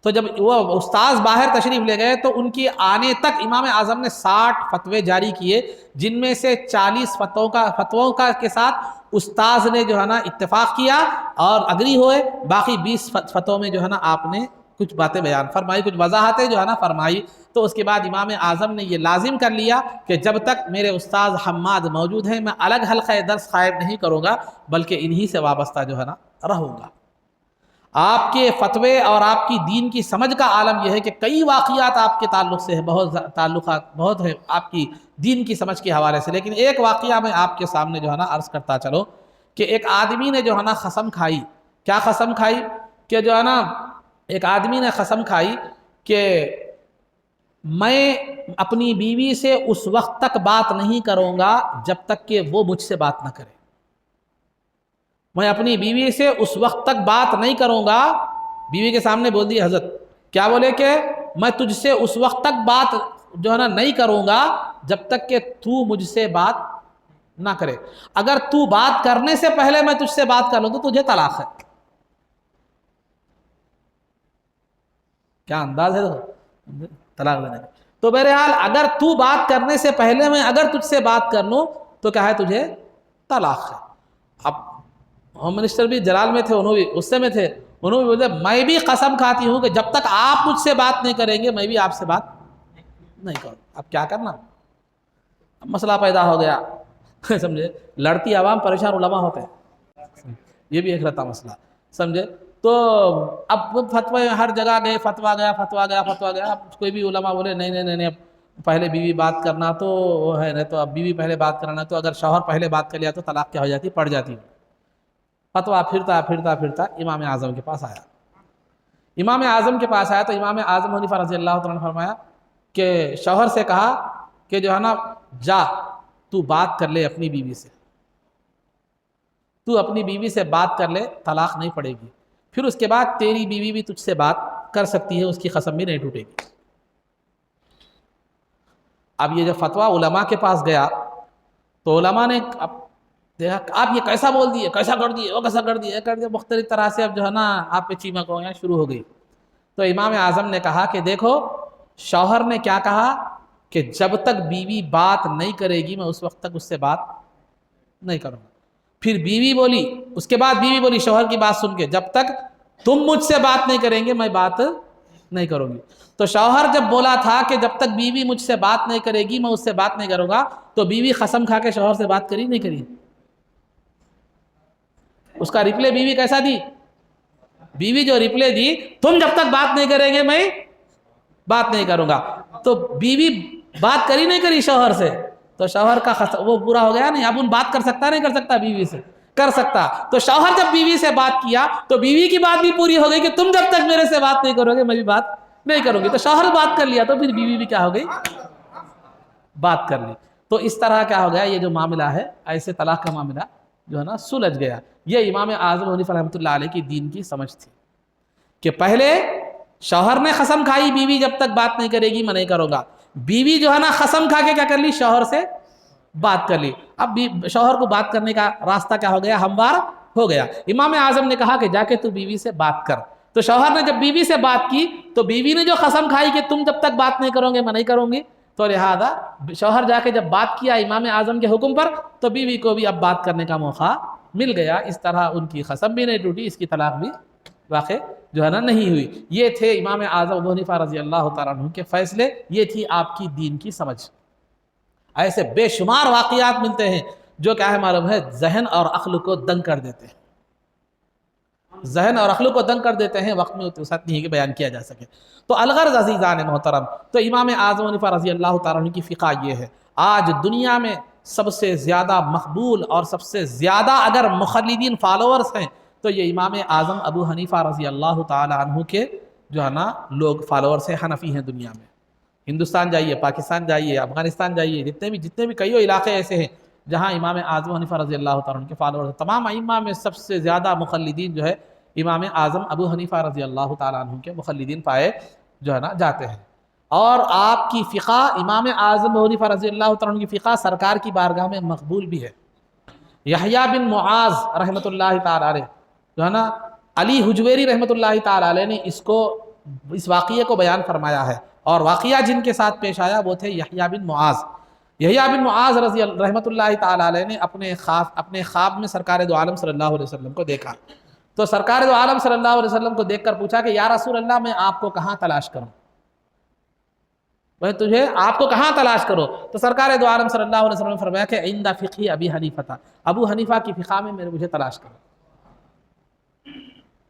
تو جب وہ استاذ باہر تشریف لے گئے تو ان کی آنے تک امام اعظم نے 60 فتوے جاری کیے، جن میں سے 40 فتووں کے ساتھ استاذ نے جو ہے نا اتفاق کیا اور اگری ہوئے، باقی 20 فتووں میں جو ہے نا آپ نے کچھ باتیں بیان فرمائی، کچھ وضاحتیں جو ہے نا فرمائی۔ تو اس کے بعد امام اعظم نے یہ لازم کر لیا کہ جب تک میرے استاذ حماد موجود ہیں میں الگ حلقہ درس قائم نہیں کروں گا، بلکہ انہی سے وابستہ جو ہے نا رہوں گا۔ آپ کے فتوے اور آپ کی دین کی سمجھ کا عالم یہ ہے کہ کئی واقعات آپ کے تعلق سے ہیں، بہت تعلقات بہت ہیں آپ کی دین کی سمجھ کے حوالے سے، لیکن ایک واقعہ میں آپ کے سامنے جو ہے نا عرض کرتا چلو کہ ایک آدمی نے جو ہے نا قسم کھائی۔ کیا قسم کھائی؟ کہ جو ہے نا ایک آدمی نے قسم کھائی کہ میں اپنی بیوی سے اس وقت تک بات نہیں کروں گا جب تک کہ وہ مجھ سے بات نہ کرے۔ میں اپنی بیوی سے اس وقت تک بات نہیں کروں گا، بیوی کے سامنے بول دی حضرت، کیا بولے کہ میں تجھ سے اس وقت تک بات جو ہے نا نہیں کروں گا جب تک کہ تو مجھ سے بات نہ کرے۔ اگر تو بات کرنے سے پہلے میں تجھ سے بات کر لوں تو تجھے طلاق ہے۔ کیا انداز ہے طلاق دینے کا؟ تو بہرحال اگر تو بات کرنے سے پہلے میں اگر تجھ سے بات کر لوں تو کیا ہے تجھے طلاق ہے۔ اب ہوم منسٹر بھی جلال میں تھے، انہوں بھی غصے میں تھے، انہوں بھی بولے میں بھی قسم کھاتی ہوں کہ جب تک آپ مجھ سے بات نہیں کریں گے میں بھی آپ سے بات نہیں کروں۔ اب کیا کرنا؟ اب مسئلہ پیدا ہو گیا، سمجھے؟ لڑتی عوام پریشان علماء ہوتے ہیں، یہ بھی ایک رہتا مسئلہ، سمجھے؟ تو اب فتوے ہر جگہ گئے، فتویٰ گیا۔ اب کوئی بھی علماء بولے نہیں پہلے بیوی بات کرنا تو وہ ہے، نہیں تو اب بیوی پہلے بات کرنا، تو اگر شوہر پہلے بات کر لیا تو طلاق کیا ہو جاتی؟ پڑ جاتی۔ فتویٰ پھرتا امام اعظم کے پاس آیا۔ امام اعظم کے پاس آیا تو امام اعظم حنیفہ رضی اللہ تعالیٰ نے فرمایا کہ شوہر سے کہا کہ جو ہے نا جا تو بات کر لے اپنی بیوی سے، تو اپنی بیوی سے بات کر لے، طلاق نہیں پڑے گی، پھر اس کے بعد تیری بیوی بھی تجھ سے بات کر سکتی ہے، اس کی قسم بھی نہیں ٹوٹے گی۔ اب یہ جب فتویٰ علماء کے پاس گیا تو علماء نے دیکھا آپ یہ کیسا بول دیے، کیسا کر دیے، وہ کیسا کر دیے، مختلف طرح سے اب جو ہے نا آپ پہ چیمک ہو گیا، شروع ہو گئی۔ تو امام اعظم نے کہا کہ دیکھو شوہر نے کیا کہا کہ جب تک بیوی بات نہیں کرے گی میں اس وقت تک اس سے بات نہیں کروں گا۔ پھر بیوی بولی، اس کے بعد بیوی بولی شوہر کی بات سن کے جب تک تم مجھ سے بات نہیں کریں گے میں بات نہیں کروں گی۔ تو شوہر جب بولا تھا کہ جب تک بیوی مجھ سے بات نہیں کرے گی میں اس سے بات نہیں کروں گا، تو بیوی قسم کھا کے شوہر سے بات کری نہیں کری؟ اس کا ریپلے بیوی کیسا دی؟ بیوی جو ریپلے دی تم جب تک بات نہیں کریں گے میں بات نہیں کروں گا، تو بیوی بات کری نہیں کری شوہر سے، تو شوہر کا وہ پورا ہو گیا نہیں۔ اب ان بات کر سکتا نہیں کر سکتا؟ بیوی سے کر سکتا۔ تو شوہر جب بیوی سے بات کیا تو بیوی کی بات بھی پوری ہو گئی کہ تم جب تک میرے سے بات نہیں کرو گے میں بھی بات نہیں کروں گی۔ تو شوہر بات کر لیا تو پھر بیوی بھی کیا ہو گئی؟ بات کر لی۔ تو اس طرح کیا ہو گیا، یہ جو معاملہ ہے ایسے طلاق کا معاملہ جو ہے نا سلجھ گیا۔ یہ امام اعظم حنیفہ رحمۃ اللہ علیہ کی دین کی سمجھ تھی کہ پہلے شوہر نے قسم کھائی بیوی جب تک بات نہیں کرے گی میں نہیں کروں گا، بیوی جو ہے نا قسم کھا کے کیا کر لی؟ شوہر سے بات کر لی۔ اب شوہر کو بات کرنے کا راستہ کیا ہو گیا؟ ہموار ہو گیا۔ امام اعظم نے کہا کہ جا کے تو بیوی سے بات کر۔ تو شوہر نے جب بیوی سے بات کی تو بیوی نے جو قسم کھائی کہ تم جب تک بات نہیں کرو گے میں نہیں کروں گی، تو لہذا شوہر جا کے جب بات کیا امام اعظم کے حکم پر تو بیوی کو بھی اب بات کرنے کا موقع مل گیا۔ اس طرح ان کی قسم بھی نہیں ٹوٹی، اس کی طلاق بھی واقع جو ہے نا نہیں ہوئی۔ یہ تھے امام اعظم ابو حنیفہ رضی اللہ تعالیٰ عنہ کے فیصلے، یہ تھی آپ کی دین کی سمجھ۔ ایسے بے شمار واقعات ملتے ہیں جو کیا ہے معلوم ہے ذہن اور عقل کو دنگ کر دیتے ہیں، ذہن اور عقل کو دنگ کر دیتے ہیں، وقت میں وسعت نہیں ہے کہ بیان کیا جا سکے۔ تو الغرض عزیزان محترم، تو امام اعظم حنیفہ رضی اللہ تعالیٰ عنہ کی فقہ یہ ہے، آج دنیا میں سب سے زیادہ مقبول اور سب سے زیادہ اگر مخلدین فالوورز ہیں تو یہ امام اعظم ابو حنیفہ رضی اللہ تعالیٰ عنہ کے جو ہے نا لوگ فالوورز ہیں، حنفی ہیں دنیا میں۔ ہندوستان جائیے، پاکستان جائیے، افغانستان جائیے، جتنے بھی کئی علاقے ایسے ہیں جہاں امام اعظم حنیفہ رضی اللہ تعالیٰ عنہ کے فالوورز، تمام ائمہ میں سب سے زیادہ مخلدین جو ہے امام اعظم ابو حنیفہ رضی اللہ تعالیٰ عنہ کے مخلدین پائے جو ہے نا جاتے ہیں۔ اور آپ کی فقہ، امام اعظم ابو حنیفہ رضی اللہ تعالیٰ عنہ کی فقہ سرکار کی بارگاہ میں مقبول بھی ہے۔ یحییٰ بن معاذ رحمۃ اللہ تعالیٰ علیہ جو ہے نا، علی حجویری رحمۃ اللہ تعالیٰ علیہ نے اس واقعے کو بیان فرمایا ہے، اور واقعہ جن کے ساتھ پیش آیا وہ تھے یحییٰ بن معاذ۔ یحییٰ بن معاذ رحمۃ اللہ تعالیٰ علیہ نے اپنے خواب میں سرکار دو عالم صلی اللہ علیہ وسلم کو دیکھا، تو سرکار دو عالم صلی اللہ علیہ وسلم کو دیکھ کر پوچھا کہ یا رسول اللہ میں آپ کو کہاں تلاش کروں، میں آپ کو کہاں تلاش کرو؟ تو سرکار دو عالم صلی اللہ علیہ وسلم نے فرمایا کہ عند فقہ ابی حنیفہ، ابو حنیفہ کی فقہ میں مجھے تلاش کرو۔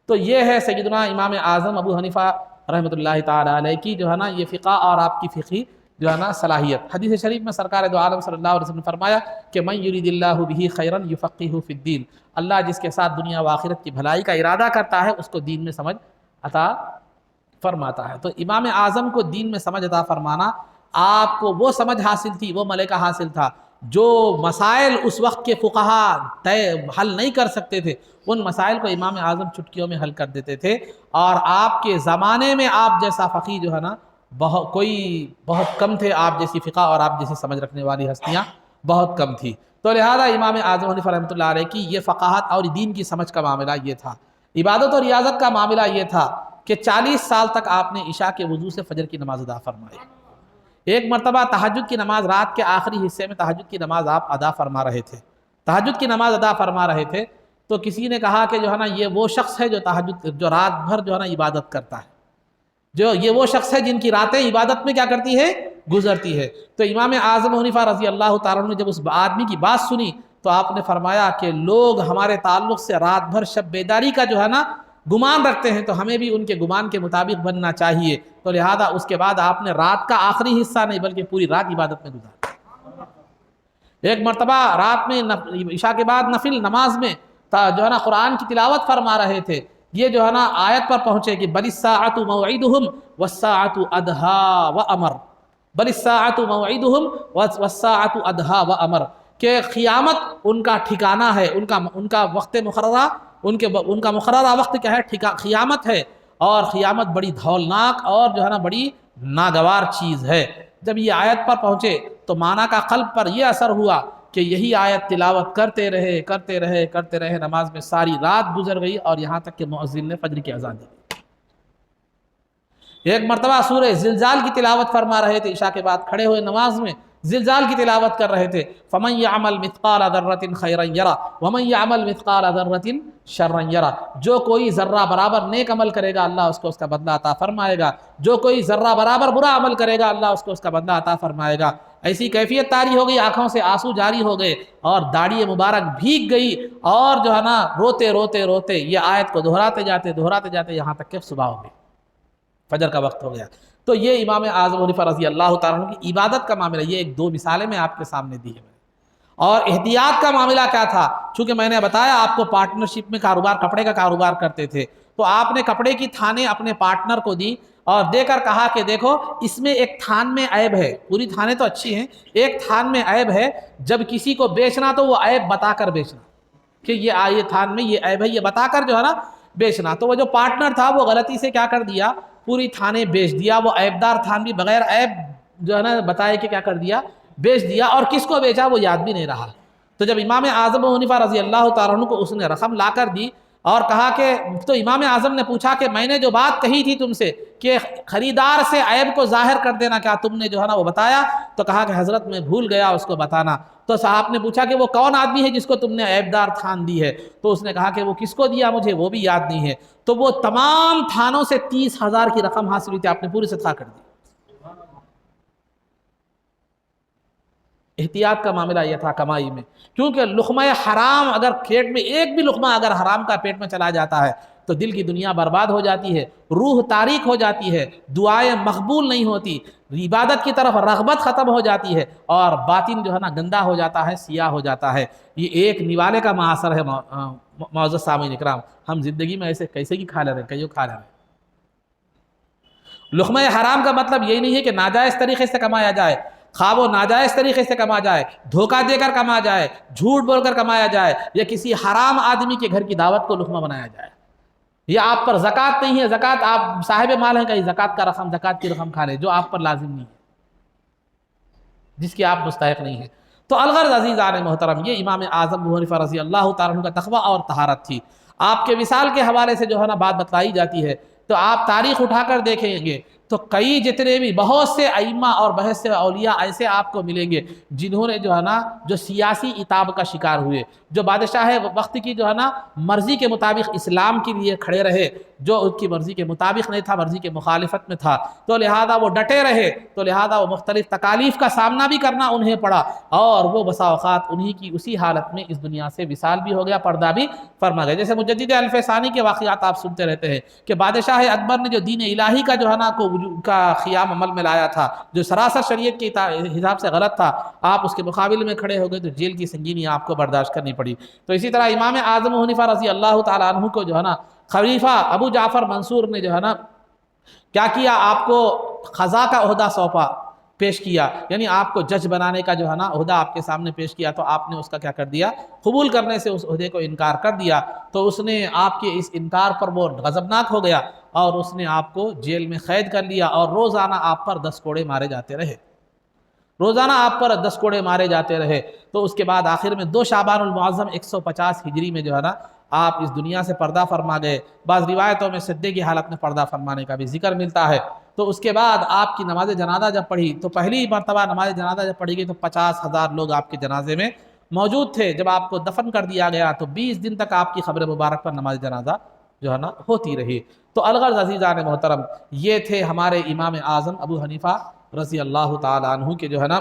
تو یہ ہے سیدنا امام اعظم ابو حنیفہ رحمۃ اللہ تعالی علیہ کی جو ہے نا یہ فقہ اور آپ کی فقہی جو ہے نا صلاحیت۔ حدیث شریف میں سرکار دو عالم صلی اللہ علیہ وسلم نے فرمایا کہ من یرید اللہ بہ خیرا یفقہہ فی الدین، اللہ جس کے ساتھ دنیا و آخرت کی بھلائی کا ارادہ کرتا ہے اس کو دین میں سمجھ عطا فرماتا ہے۔ تو امام اعظم کو دین میں سمجھ عطا فرمانا، آپ کو وہ سمجھ حاصل تھی، وہ ملکہ حاصل تھا جو مسائل اس وقت کے فقہا حل نہیں کر سکتے تھے، ان مسائل کو امام اعظم چٹکیوں میں حل کر دیتے تھے۔ اور آپ کے زمانے میں آپ جیسا فقیہ جو ہے نا بہت کم تھے، آپ جیسی فقہ اور آپ جیسی سمجھ رکھنے والی ہستیاں بہت کم تھی۔ تو لہذا امام اعظم حنیفہ رحمۃ اللہ علیہ کی یہ فقاہت اور دین کی سمجھ کا معاملہ یہ تھا۔ عبادت اور ریاضت کا معاملہ یہ تھا کہ 40 سال تک آپ نے عشاء کے وضو سے فجر کی نماز ادا فرمائی۔ ایک مرتبہ تہجد کی نماز، رات کے آخری حصے میں تہجد کی نماز آپ ادا فرما رہے تھے، تہجد کی نماز ادا فرما رہے تھے، تو کسی نے کہا کہ جو ہے نا یہ وہ شخص ہے جو رات بھر جو ہے نا عبادت کرتا ہے، یہ وہ شخص ہے جن کی راتیں عبادت میں کیا کرتی ہے، گزرتی ہے۔ تو امام اعظم حنیفہ رضی اللہ تعالیٰ عنہ نے جب اس آدمی کی بات سنی تو آپ نے فرمایا کہ لوگ ہمارے تعلق سے رات بھر شب بیداری کا جو ہے نا گمان رکھتے ہیں، تو ہمیں بھی ان کے گمان کے مطابق بننا چاہیے۔ تو لہذا اس کے بعد آپ نے رات کا آخری حصہ نہیں بلکہ پوری رات عبادت میں گزارا۔ ایک مرتبہ رات میں عشاء کے بعد نفل نماز میں جو ہے نا قرآن کی تلاوت فرما رہے تھے، یہ جو ہے نا آیت پر پہنچے کہ بل الساعۃ موعدہم والساعۃ ادہا وامر، بل الساعۃ موعدہم والساعۃ ادہا وامر، کہ قیامت ان کا ٹھکانہ ہے، ان کا وقت مقررہ، ان کا مقررہ وقت کیا ہے، قیامت ہے، اور قیامت بڑی دھولناک اور جو ہے نا بڑی ناگوار چیز ہے۔ جب یہ آیت پر پہنچے تو مانا کا قلب پر یہ اثر ہوا کہ یہی آیت تلاوت کرتے رہے، نماز میں ساری رات گزر گئی، اور یہاں تک کہ مؤذن نے فجر کی اذان دی۔ ایک مرتبہ سورہ زلزال کی تلاوت فرما رہے تھے، عشاء کے بعد کھڑے ہوئے نماز میں زلزال کی تلاوت کر رہے تھے، فَمَن يَعْمَلْ مِثْقَالَ ذَرَّةٍ خَيْرًا يَرَهُ وَمَن يَعْمَلْ مِثْقَالَ ذَرَّةٍ شَرًّا يَرَهُ، جو کوئی ذرہ برابر نیک عمل کرے گا اللہ اس کو اس کا بدلہ عطا فرمائے گا، جو کوئی ذرہ برابر برا عمل کرے گا اللہ اس کو اس کا بدلہ عطا فرمائے گا۔ ایسی کیفیت طاری ہو گئی، آنکھوں سے آنسو جاری ہو گئے اور داڑھی مبارک بھیگ گئی، اور جو ہے نا روتے یہ آیت کو دہراتے جاتے یہاں تک کہ صبح ہو گئی، فجر کا وقت ہو گیا۔ تو یہ امام اعظم حنیفہ رضی اللہ تعالیٰ عنہ کی عبادت کا معاملہ، یہ ایک دو مثالیں میں آپ کے سامنے دی ہے۔ اور احتیاط کا معاملہ کیا تھا؟ چونکہ میں نے بتایا آپ کو پارٹنرشپ میں کپڑے کا کاروبار کرتے تھے، تو آپ نے کپڑے کی تھانے اپنے پارٹنر کو دی اور دے کر کہا کہ دیکھو اس میں ایک تھان میں عیب ہے، پوری تھانے تو اچھی ہیں، ایک تھان میں عیب ہے، جب کسی کو بیچنا تو وہ عیب بتا کر بیچنا کہ یہ تھان میں یہ عیب ہے، یہ بتا کر جو ہے نا بیچنا۔ تو وہ جو پارٹنر تھا وہ غلطی سے کیا کر دیا، پوری تھانے بیچ دیا، وہ عیبدار تھان بھی بغیر عیب جو ہے نا بتائے کہ کیا کر دیا، بیچ دیا، اور کس کو بیچا وہ یاد بھی نہیں رہا۔ تو جب امام اعظم حنیفہ رضی اللہ تعالیٰ عنہ کو اس نے رقم لا کر دی اور کہا کہ، تو امام اعظم نے پوچھا کہ میں نے جو بات کہی تھی تم سے کہ خریدار سے عیب کو ظاہر کر دینا، کیا تم نے جو ہے نا وہ بتایا؟ تو کہا کہ حضرت میں بھول گیا اس کو بتانا۔ تو صاحب نے پوچھا کہ وہ کون آدمی ہے جس کو تم نے عیبدار تھان دی ہے؟ تو اس نے کہا کہ وہ کس کو دیا مجھے وہ بھی یاد نہیں ہے۔ تو وہ تمام تھانوں سے 30,000 کی رقم حاصل ہوئی تھی، آپ نے پوری صدقہ کر دی۔ احتیاط کا معاملہ یہ تھا کمائی میں، کیونکہ لقمہ حرام اگر پیٹ میں، ایک بھی لقمہ اگر حرام کا پیٹ میں چلا جاتا ہے تو دل کی دنیا برباد ہو جاتی ہے، روح تاریک ہو جاتی ہے، دعائیں مقبول نہیں ہوتی، عبادت کی طرف رغبت ختم ہو جاتی ہے، اور باطن جو ہے نا گندا ہو جاتا ہے، سیاہ ہو جاتا ہے۔ یہ ایک نوالے کا معاصر ہے۔ معزز سامعین اکرام، ہم زندگی میں ایسے کیسے کی کھا لے رہے ہیں، کئیوں کھا لے رہے ہیں۔ لقمہ حرام کا مطلب یہی نہیں ہے کہ ناجائز طریقے سے کمایا جائے، خواہ وہ ناجائز طریقے سے کما جائے، دھوکہ دے کر کما جائے، جھوٹ بول کر کمایا جائے، یا کسی حرام آدمی کے گھر کی دعوت کو لقمہ بنایا جائے. یہ آپ پر زکوٰۃ نہیں ہے، زکوٰۃ آپ صاحب مال ہیں کہ زکوٰۃ کا رقم، زکوٰۃ کی رقم کھا لیں جو آپ پر لازم نہیں ہے، جس کی آپ مستحق نہیں ہیں. تو الغرض عزیزان محترم، یہ امام اعظم ابو حنیفہ رضی اللہ تعالیٰ عنہ کا تقویٰ اور طہارت تھی. آپ کے وصال کے حوالے سے جو ہے نا بات بتلائی جاتی ہے، تو آپ تاریخ اٹھا کر دیکھیں گے تو کئی جتنے بھی بہت سے ائمہ اور بہت سے اولیاء ایسے آپ کو ملیں گے جنہوں نے جو ہے نا جو سیاسی عتاب کا شکار ہوئے، جو بادشاہ وقت کی جو ہے نا مرضی کے مطابق اسلام کے لیے کھڑے رہے، جو ان کی مرضی کے مطابق نہیں تھا، مرضی کے مخالفت میں تھا، تو لہذا وہ ڈٹے رہے، تو لہذا وہ مختلف تکالیف کا سامنا بھی کرنا انہیں پڑا، اور وہ بسا اوقات انہی کی اسی حالت میں اس دنیا سے وصال بھی ہو گیا، پردہ بھی فرما گیا. جیسے مجدد الف ثانی کے واقعات آپ سنتے رہتے ہیں کہ بادشاہ اکبر نے جو دین الہی کا جو ہے نا کا قیام عمل میں لایا تھا، جو سراسر شریعت کے حساب سے غلط تھا، آپ اس کے مقابلے میں کھڑے ہو گئے تو جیل کی سنگینی آپ کو برداشت کرنی پڑی. تو اسی طرح امام اعظم ابو حنیفہ رضی اللہ تعالیٰ عنہ کو جو ہے نا خلیفہ ابو جعفر منصور نے جو ہے نا کیا کیا، آپ کو قضا کا عہدہ سونپا، پیش کیا، یعنی آپ کو جج بنانے کا جو ہے نا عہدہ آپ کے سامنے پیش کیا، تو آپ نے اس کا کیا کر دیا، قبول کرنے سے اس عہدے کو انکار کر دیا. تو اس نے آپ کے اس انکار پر وہ غضبناک ہو گیا اور اس نے آپ کو جیل میں قید کر لیا، اور روزانہ آپ پر 10 کوڑے مارے جاتے رہے، روزانہ آپ پر 10 کوڑے مارے جاتے رہے. تو اس کے بعد آخر میں 2 شعبان المعظم 150 ہجری میں جو ہے نا آپ اس دنیا سے پردہ فرما گئے. بعض روایتوں میں سدے کی حالت میں پردہ فرمانے کا بھی ذکر ملتا ہے. تو اس کے بعد آپ کی نماز جنازہ جب پڑھی تو پہلی مرتبہ نماز جنازہ جب پڑھی گئی تو 50,000 لوگ آپ کے جنازے میں موجود تھے. جب آپ کو دفن کر دیا گیا تو 20 دن تک آپ کی قبر مبارک پر نماز جنازہ جو ہے نا ہوتی رہی. تو الغرض عزیزان محترم، یہ تھے ہمارے امام اعظم ابو حنیفہ رضی اللہ تعالیٰ عنہ کے جو ہے نا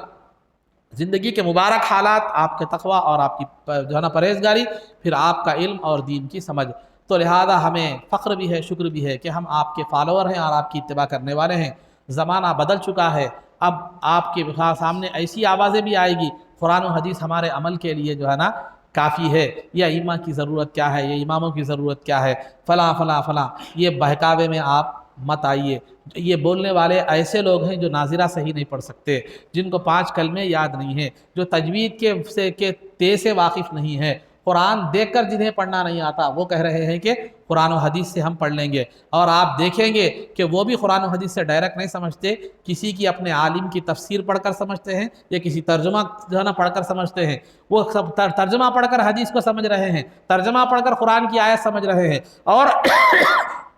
زندگی کے مبارک حالات، آپ کے تقویٰ اور آپ کی جو ہے نا پرہیزگاری، پھر آپ کا علم اور دین کی سمجھ. تو لہذا ہمیں فخر بھی ہے، شکر بھی ہے کہ ہم آپ کے فالوور ہیں اور آپ کی اتباع کرنے والے ہیں. زمانہ بدل چکا ہے، اب آپ کے سامنے ایسی آوازیں بھی آئے گی، قرآن و حدیث ہمارے عمل کے لیے جو ہے نا کافی ہے، یا ائمہ کی ضرورت کیا ہے، یہ اماموں کی ضرورت کیا ہے، فلاں فلاں فلاں، یہ بہکاوے میں آپ مت آئیے. یہ بولنے والے ایسے لوگ ہیں جو ناظرہ صحیح نہیں پڑھ سکتے، جن کو 5 کلمے یاد نہیں ہیں، جو تجوید کے تے سے واقف نہیں ہے، قرآن دیکھ کر جنہیں پڑھنا نہیں آتا وہ کہہ رہے ہیں کہ قرآن و حدیث سے ہم پڑھ لیں گے. اور آپ دیکھیں گے کہ وہ بھی قرآن و حدیث سے ڈائریکٹ نہیں سمجھتے، کسی کی اپنے عالم کی تفسیر پڑھ کر سمجھتے ہیں، یا کسی ترجمہ جو ہے نا پڑھ کر سمجھتے ہیں. وہ سب ترجمہ پڑھ کر حدیث کو سمجھ رہے ہیں، ترجمہ پڑھ کر قرآن کی آیت سمجھ رہے ہیں، اور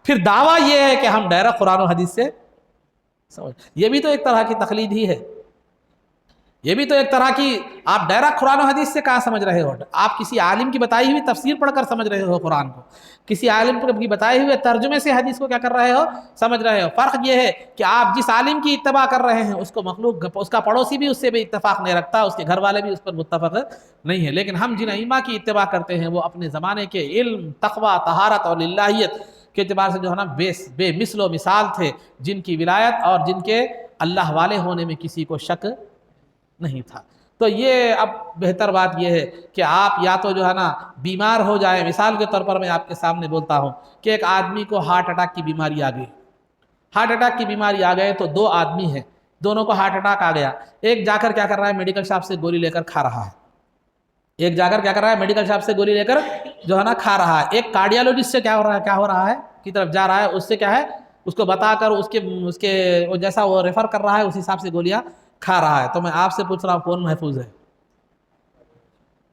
پھر دعویٰ یہ ہے کہ ہم ڈائریکٹ قرآن و حدیث سے سمجھ. یہ بھی تو ایک طرح کی تقلید ہی ہے، یہ بھی تو ایک طرح کی، آپ ڈائریکٹ قرآن و حدیث سے کہاں سمجھ رہے ہو، آپ کسی عالم کی بتائی ہوئی تفسیر پڑھ کر سمجھ رہے ہو قرآن کو، کسی عالم کی بتائے ہوئے ترجمے سے حدیث کو کیا کر رہے ہو، سمجھ رہے ہو. فرق یہ ہے کہ آپ جس عالم کی اتباع کر رہے ہیں اس کو مخلوق، اس کا پڑوسی بھی اس سے بھی اتفاق نہیں رکھتا، اس کے گھر والے بھی اس پر متفق نہیں ہیں. لیکن ہم جن ائمہ کی اتباع کرتے ہیں وہ اپنے زمانے کے علم، تقویٰ، طہارت اور الہیت کے اعتبار سے جو ہے نا بے مثل و مثال تھے، جن کی ولایت اور جن کے اللہ والے ہونے میں کسی کو شک نہیں تھا. تو یہ اب بہتر بات یہ ہے کہ آپ یا تو جو ہے نا بیمار ہو جائیں. مثال کے طور پر میں آپ کے سامنے بولتا ہوں کہ ایک آدمی کو ہارٹ اٹیک کی بیماری آ گئی، ہارٹ اٹیک کی بیماری آ گئے تو 2 آدمی ہیں، دونوں کو ہارٹ اٹیک آ گیا. ایک جا کر کیا کر رہا ہے، میڈیکل شاپ سے گولی لے کر کھا رہا ہے، ایک جا کر کیا کر رہا ہے، میڈیکل شاپ سے گولی لے کر جو ہے نا کھا رہا ہے. ایک کارڈیالوجسٹ سے کیا ہو رہا ہے کی طرف جا رہا ہے، اس سے کیا ہے، اس کو بتا کر اس کے جیسا وہ ریفر کر رہا ہے اس حساب سے گولیاں کھا رہا ہے. تو میں آپ سے پوچھ رہا ہوں کون محفوظ ہے،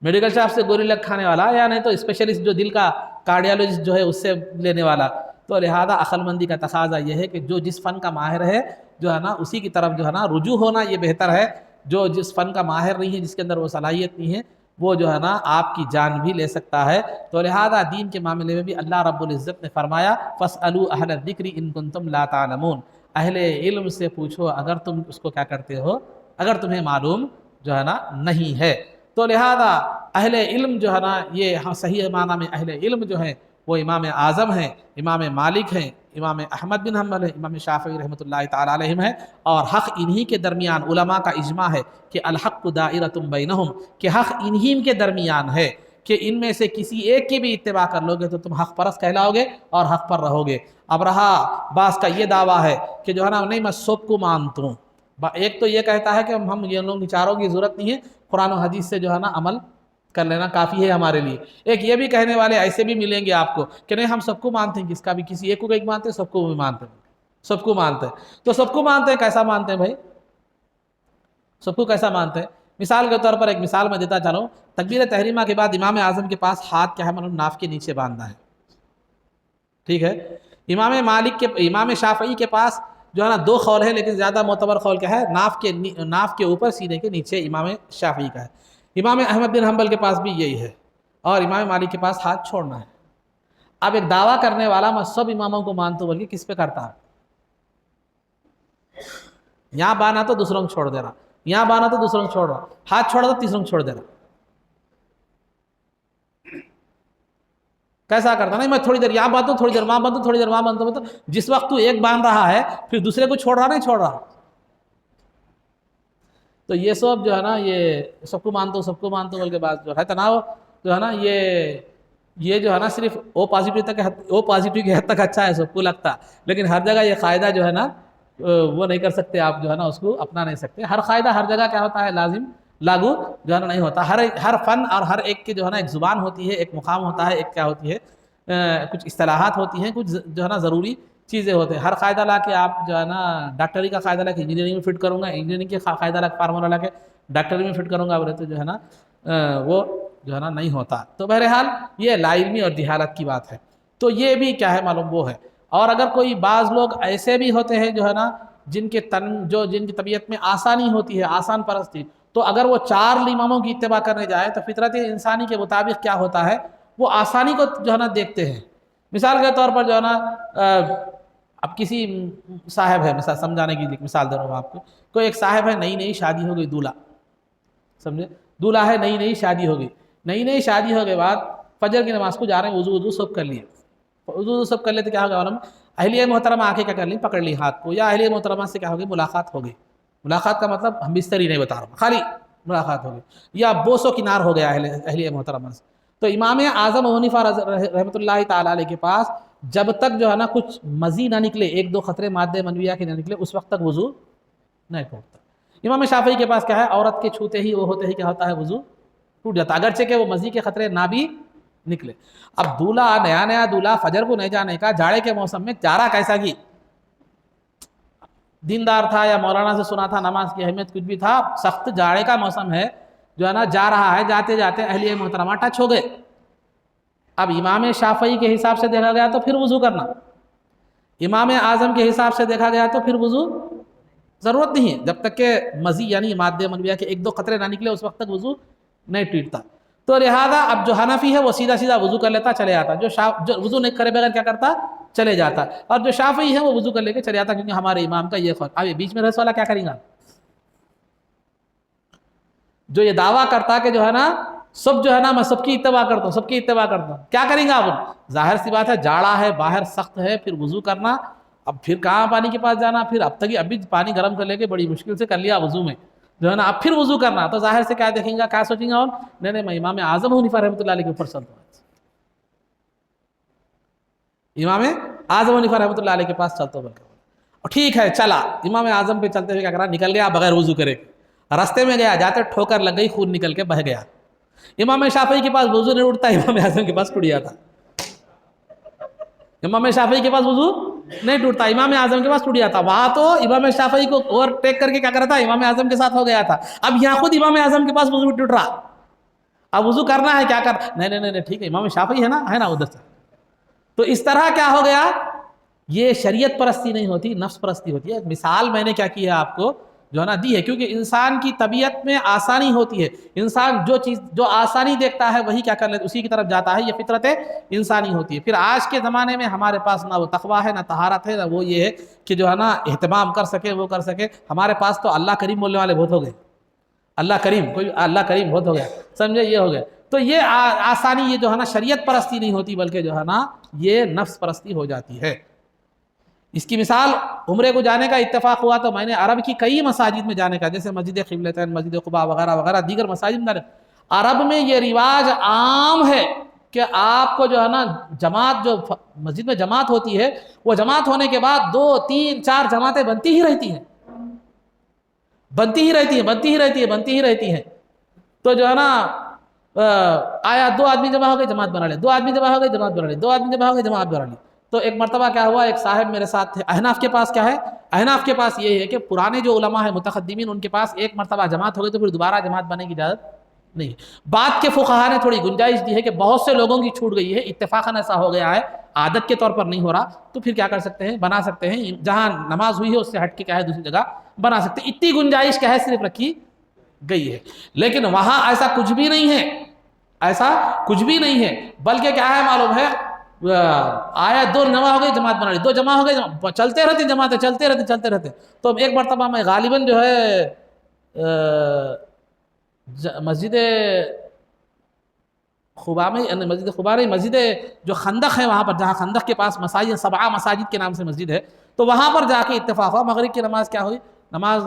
میڈیکل شاپ سے گولی لگ کھانے والا یا نہیں تو اسپیشلسٹ جو دل کا کارڈیالوجسٹ جو ہے اس سے لینے والا؟ تو لہذا عقل مندی کا تقاضا یہ ہے کہ جو جس فن کا ماہر ہے جو ہے نا اسی کی طرف جو ہے نا رجوع ہونا یہ بہتر ہے. جو جس فن کا ماہر نہیں ہے، جس کے اندر وہ صلاحیت نہیں ہے، وہ جو ہے نا آپ کی جان بھی لے سکتا ہے. تو لہذا دین کے معاملے میں بھی اللہ رب العزت نے فرمایا فَاسْأَلُوا أَهْلَ الذِّكْرِ إِن كُنتُمْ لَا تَعْلَمُونَ، اہل علم سے پوچھو اگر تم اس کو کیا کرتے ہو، اگر تمہیں معلوم جو ہے نا نہیں ہے. تو لہذا اہل علم جو ہے نا یہ صحیح معنی میں اہل علم جو ہیں وہ امام اعظم ہیں، امام مالک ہیں، امام احمد بن حنبل ہیں، امام شافعی رحمۃ اللہ تعالی علیہم ہیں. اور حق انہی کے درمیان، علماء کا اجماع ہے کہ الحق دائرۃ بینہم، کہ حق انہی کے درمیان ہے. کہ ان میں سے کسی ایک کی بھی اتباع کر لو گے تو تم حق پرست کہلاؤ گے اور حق پر رہو گے۔ اب رہا بعض کا یہ دعویٰ ہے کہ جو ہے نا نہیں میں سب کو مانتا ہوں، ایک تو یہ کہتا ہے کہ ہم یہ لوگ چاروں کی ضرورت نہیں ہے، قرآن و حدیث سے جو ہے نا عمل کر لینا کافی ہے ہمارے لیے۔ ایک یہ بھی کہنے والے ایسے بھی ملیں گے آپ کو کہ نہیں ہم سب کو مانتے ہیں، کس کا بھی کسی ایک کو ایک مانتے ہیں، سب کو بھی مانتے ہیں، سب کو مانتے ہیں۔ تو سب کو مانتے ہیں کیسا مانتے ہیں بھائی؟ سب کو کیسا مانتے ہیں؟ مثال کے طور پر ایک مثال میں دیتا چلوں، تکبیر تحریمہ کے بعد امام اعظم کے پاس ہاتھ کیا ہے مطلب ناف کے نیچے باندھنا ہے، ٹھیک ہے؟ امام شافعی کے پاس جو ہے نا دو قول ہے، لیکن زیادہ معتبر قول کیا ہے؟ ناف کے اوپر سینے کے نیچے امام شافعی کا ہے۔ امام احمد بن حنبل کے پاس بھی یہی ہے، اور امام مالک کے پاس ہاتھ چھوڑنا ہے۔ اب ایک دعویٰ کرنے والا میں سب اماموں کو مانتا ہوں بلکہ کس پہ کرتا ہے؟ یہاں بانا تو دوسروں کو چھوڑ دے رہا، یہاں بانا تو دوسروں کو چھوڑ رہا، ہاتھ چھوڑا تو تیسروں کو چھوڑ دے رہا۔ کیسا کرتا؟ نہیں میں تھوڑی دیر یہاں باندھوں، تھوڑی دیر وہاں باندھوں، تھوڑی دیر وہاں باندھوں، مطلب جس وقت تو ایک باندھ رہا ہے پھر دوسرے کو چھوڑ رہا نہیں چھوڑ رہا۔ تو یہ سب جو ہے نا یہ سب کو مانتا ہوں سب کو مانتا ہوں بلکہ بات جو ہے تناؤ جو ہے نا یہ جو ہے نا صرف او پازیٹیو کی حد تک اچھا ہے، سب کو لگتا، لیکن ہر جگہ یہ قاعدہ جو ہے نا وہ نہیں کر سکتے آپ، جو ہے نا اس کو اپنا نہیں سکتے۔ ہر قاعدہ ہر جگہ کیا ہوتا ہے لازم لاگو جو ہے نا نہیں ہوتا۔ ہر فن اور ہر ایک کی جو ہے نا ایک زبان ہوتی ہے، ایک مقام ہوتا ہے، ایک کیا ہوتی ہے کچھ اصطلاحات ہوتی ہیں، کچھ جو ہے نا ضروری چیزیں ہوتے ہیں۔ ہر قاعدہ لا کے آپ جو ہے نا ڈاکٹری کا قاعدہ لا کے انجینئرنگ میں فٹ کروں گا، انجینئرنگ کے قاعدہ لا کے فارمولا لا کے ڈاکٹری میں فٹ کروں گا، بولے تو جو ہے نا وہ جو ہے نا نہیں ہوتا۔ تو بہرحال یہ لا علمی اور جہالت کی بات ہے۔ تو یہ بھی کیا ہے معلوم وہ ہے۔ اور اگر کوئی بعض لوگ ایسے بھی ہوتے ہیں جو ہے نا جن کی طبیعت میں آسانی ہوتی ہے، آسان پرستی، تو اگر وہ 4 اماموں کی اتباع کرنے جائے تو فطرت انسانی کے مطابق کیا ہوتا ہے، وہ آسانی کو جو ہے نا دیکھتے ہیں۔ مثال کے طور پر جو ہے نا اب کسی صاحب ہے، مثال سمجھانے کی مثال دے رہا ہوں آپ کو، کوئی ایک صاحب ہے، نئی شادی ہو گئی، دولہا سمجھے، دولہا ہے، نئی شادی ہو گئی، نئی شادی ہو گئے بعد فجر کی نماز کو جا رہے ہیں، وضو سب کر لیے، وضو سب کر لیتے، کیا ہوگا معلوم؟ اہلیہ محترمہ آ کے کیا کر لی، پکڑ لی ہاتھ کو، یا اہلیہ محترمہ سے کیا ہوگی، ملاقات ہو گئی۔ ملاقات کا مطلب ہم بستری نہیں بتا رہا ہوں، خالی ملاقات ہو گئی، یا بوس و کنار ہو گیا اہلیہ محترمہ سے۔ تو امام اعظم ابو حنیفہ رحمۃ اللہ تعالیٰ علیہ کے پاس جب تک جو ہے نا کچھ مزید نہ نکلے، 1-2 قطرے مادہ منویہ کے نہ نکلے، اس وقت تک وضو نہیں ٹوٹتا۔ امام شافعی کے پاس کیا ہے، عورت کے چھوتے ہی وہ ہوتے ہی کیا ہوتا ہے، وضو ٹوٹ جاتا، اگرچہ کہ وہ مزید کے خطرے نہ بھی نکلے۔ اب دولہا نیا دولہا فجر کو نہیں جانے کا، جاڑے کے موسم میں جارا کیسا کی، دیندار تھا یا مولانا سے سنا تھا نماز کی اہمیت کچھ بھی تھا، سخت جاڑے کا موسم ہے جو ہے نا، جا رہا ہے، جاتے جاتے اہلیہ محترمہ ٹچ ہو گئے۔ اب امام شافعی کے حساب سے دیکھا گیا تو پھر وضو کرنا، امام اعظم کے حساب سے دیکھا گیا تو پھر وضو ضرورت نہیں ہے، جب تک کہ مزید یعنی مادہ منویہ کے 1-2 قطرے نہ نکلے اس وقت تک وضو نہیں ٹوٹتا۔ تو لہذا اب جو حنفی ہے وہ سیدھا وضو کر لیتا چلے جاتا، جو وضو نہیں کرے بغیر کیا کرتا، چلے جاتا، اور جو شافعی ہے وہ وضو کر لے کے چلے جاتا، کیونکہ ہمارے امام کا یہ قول۔ اب یہ بیچ میں رہنے والا کیا کریں گا، جو یہ دعویٰ کرتا کہ جو ہے نا سب جو ہے نا میں سب کی اتباع کرتا ہوں، سب کی اتباع کرتا ہوں، کیا کریں گا آپ؟ ظاہر سی بات ہے، جاڑا ہے، باہر سخت ہے، پھر وضو کرنا، اب پھر کہاں پانی کے پاس جانا، پھر اب تک ابھی پانی گرم کر لے کے بڑی مشکل سے کر لیا وضو میں جو ہے نا، اب پھر وضو کرنا، تو ظاہر سے کیا دیکھیں گا، کیا سوچیں گا، اور نہیں میں امام اعظم حنیفہ رحمۃ اللہ علیہ کے اوپر چلتا ہوں، امام اعظم حنیفہ رحمۃ اللہ علیہ کے پاس چلتا ہوں، اور ٹھیک ہے چلا، امام اعظم پہ چلتے ہوئے کیا کرا، نکل گیا بغیر وضو کرے، راستے میں گیا، جاتے ٹھوکر لگ گئی، خون نکل کے بہہ گیا۔ امام شافعی کے پاس وضو نہیں اٹھتا، امام اعظم کے پاس ٹوٹ جاتا، امام شافعی کے پاس وضو نہیں ٹوٹتا، امام اعظم کے پاس ٹوٹ جاتا۔ وہاں تو امام شافعی کو اوور ٹیک کر کے کیا کرتا، امام اعظم کے ساتھ ہو گیا تھا، اب یہاں خود امام اعظم کے پاس وضو ٹوٹ رہا، اب وضو کرنا ہے، کیا کر، نہیں ٹھیک ہے امام شافعی ہے نا ادھر سے۔ تو اس طرح کیا ہو گیا، یہ شریعت پرستی نہیں ہوتی، نفس پرستی ہوتی ہے۔ مثال میں نے کیا کی ہے آپ کو جو ہے نا دی ہے، کیونکہ انسان کی طبیعت میں آسانی ہوتی ہے، انسان جو آسانی دیکھتا ہے وہی کیا کر لیتا، اسی کی طرف جاتا ہے، یہ فطرت انسانی ہوتی ہے۔ پھر آج کے زمانے میں ہمارے پاس نہ وہ تقویٰ ہے، نہ طہارت ہے، نہ وہ یہ ہے کہ جو ہے نا اہتمام کر سکے، وہ کر سکے۔ ہمارے پاس تو اللہ کریم بولنے والے بہت ہو گئے، اللہ کریم بہت ہو گیا، سمجھے، یہ ہو گیا۔ تو یہ آسانی یہ جو ہے نا شریعت پرستی نہیں ہوتی، بلکہ جو ہے نا یہ نفس پرستی ہو جاتی ہے۔ اس کی مثال عمرے کو جانے کا اتفاق ہوا تو میں نے عرب کی کئی مساجد میں جانے کا، جیسے مسجد قبلتین، مسجد قباء وغیرہ وغیرہ دیگر مساجد میں، عرب میں یہ رواج عام ہے کہ آپ کو جو ہے نا جماعت، جو مسجد میں جماعت ہوتی ہے، وہ جماعت ہونے کے بعد 2 3 4 جماعتیں بنتی ہی رہتی ہیں، بنتی ہی رہتی ہیں، بنتی ہی رہتی ہیں، بنتی ہی رہتی ہیں۔ تو جو ہے نا آیا 2 آدمی جمع ہو گئے، جماعت بنا لے، 2 آدمی جمع ہو گئے، جماعت بنا لے، 2 آدمی جمع ہو گئے، جماعت بنا لی۔ تو ایک مرتبہ کیا ہوا، ایک صاحب میرے ساتھ تھے، احناف کے پاس کیا ہے، احناف کے پاس یہ ہے کہ پرانے جو علماء ہیں متقدمین، ان کے پاس ایک مرتبہ جماعت ہو گئی تو پھر دوبارہ جماعت بننے کی اجازت نہیں ہے۔ بعد کے فقہا نے تھوڑی گنجائش دی ہے کہ بہت سے لوگوں کی چھوٹ گئی ہے، اتفاقاً ایسا ہو گیا ہے، عادت کے طور پر نہیں ہو رہا، تو پھر کیا کر سکتے ہیں، بنا سکتے ہیں، جہاں نماز ہوئی ہے اس سے ہٹ کے کیا ہے دوسری جگہ بنا سکتے ہیں۔ اتنی گنجائش کیا ہے صرف رکھی گئی ہے، لیکن وہاں ایسا کچھ بھی نہیں ہے، ایسا کچھ بھی نہیں ہے، بلکہ کیا ہے معلوم ہے، آیا 2 جمع ہو گئی، جماعت بنا لی، 2 جمع ہو گئے، چلتے رہتے جماعتیں، چلتے رہتے چلتے رہتے۔ تو ایک مرتبہ میں غالباً جو ہے مسجد خبا میں، مسجد خبا نہیں، مسجد جو خندق ہے وہاں پر، جہاں خندق کے پاس مساجد 7 مساجد کے نام سے مسجد ہے، تو وہاں پر جا کے اتفاق ہوا، مغرب کی نماز کیا ہوئی، نماز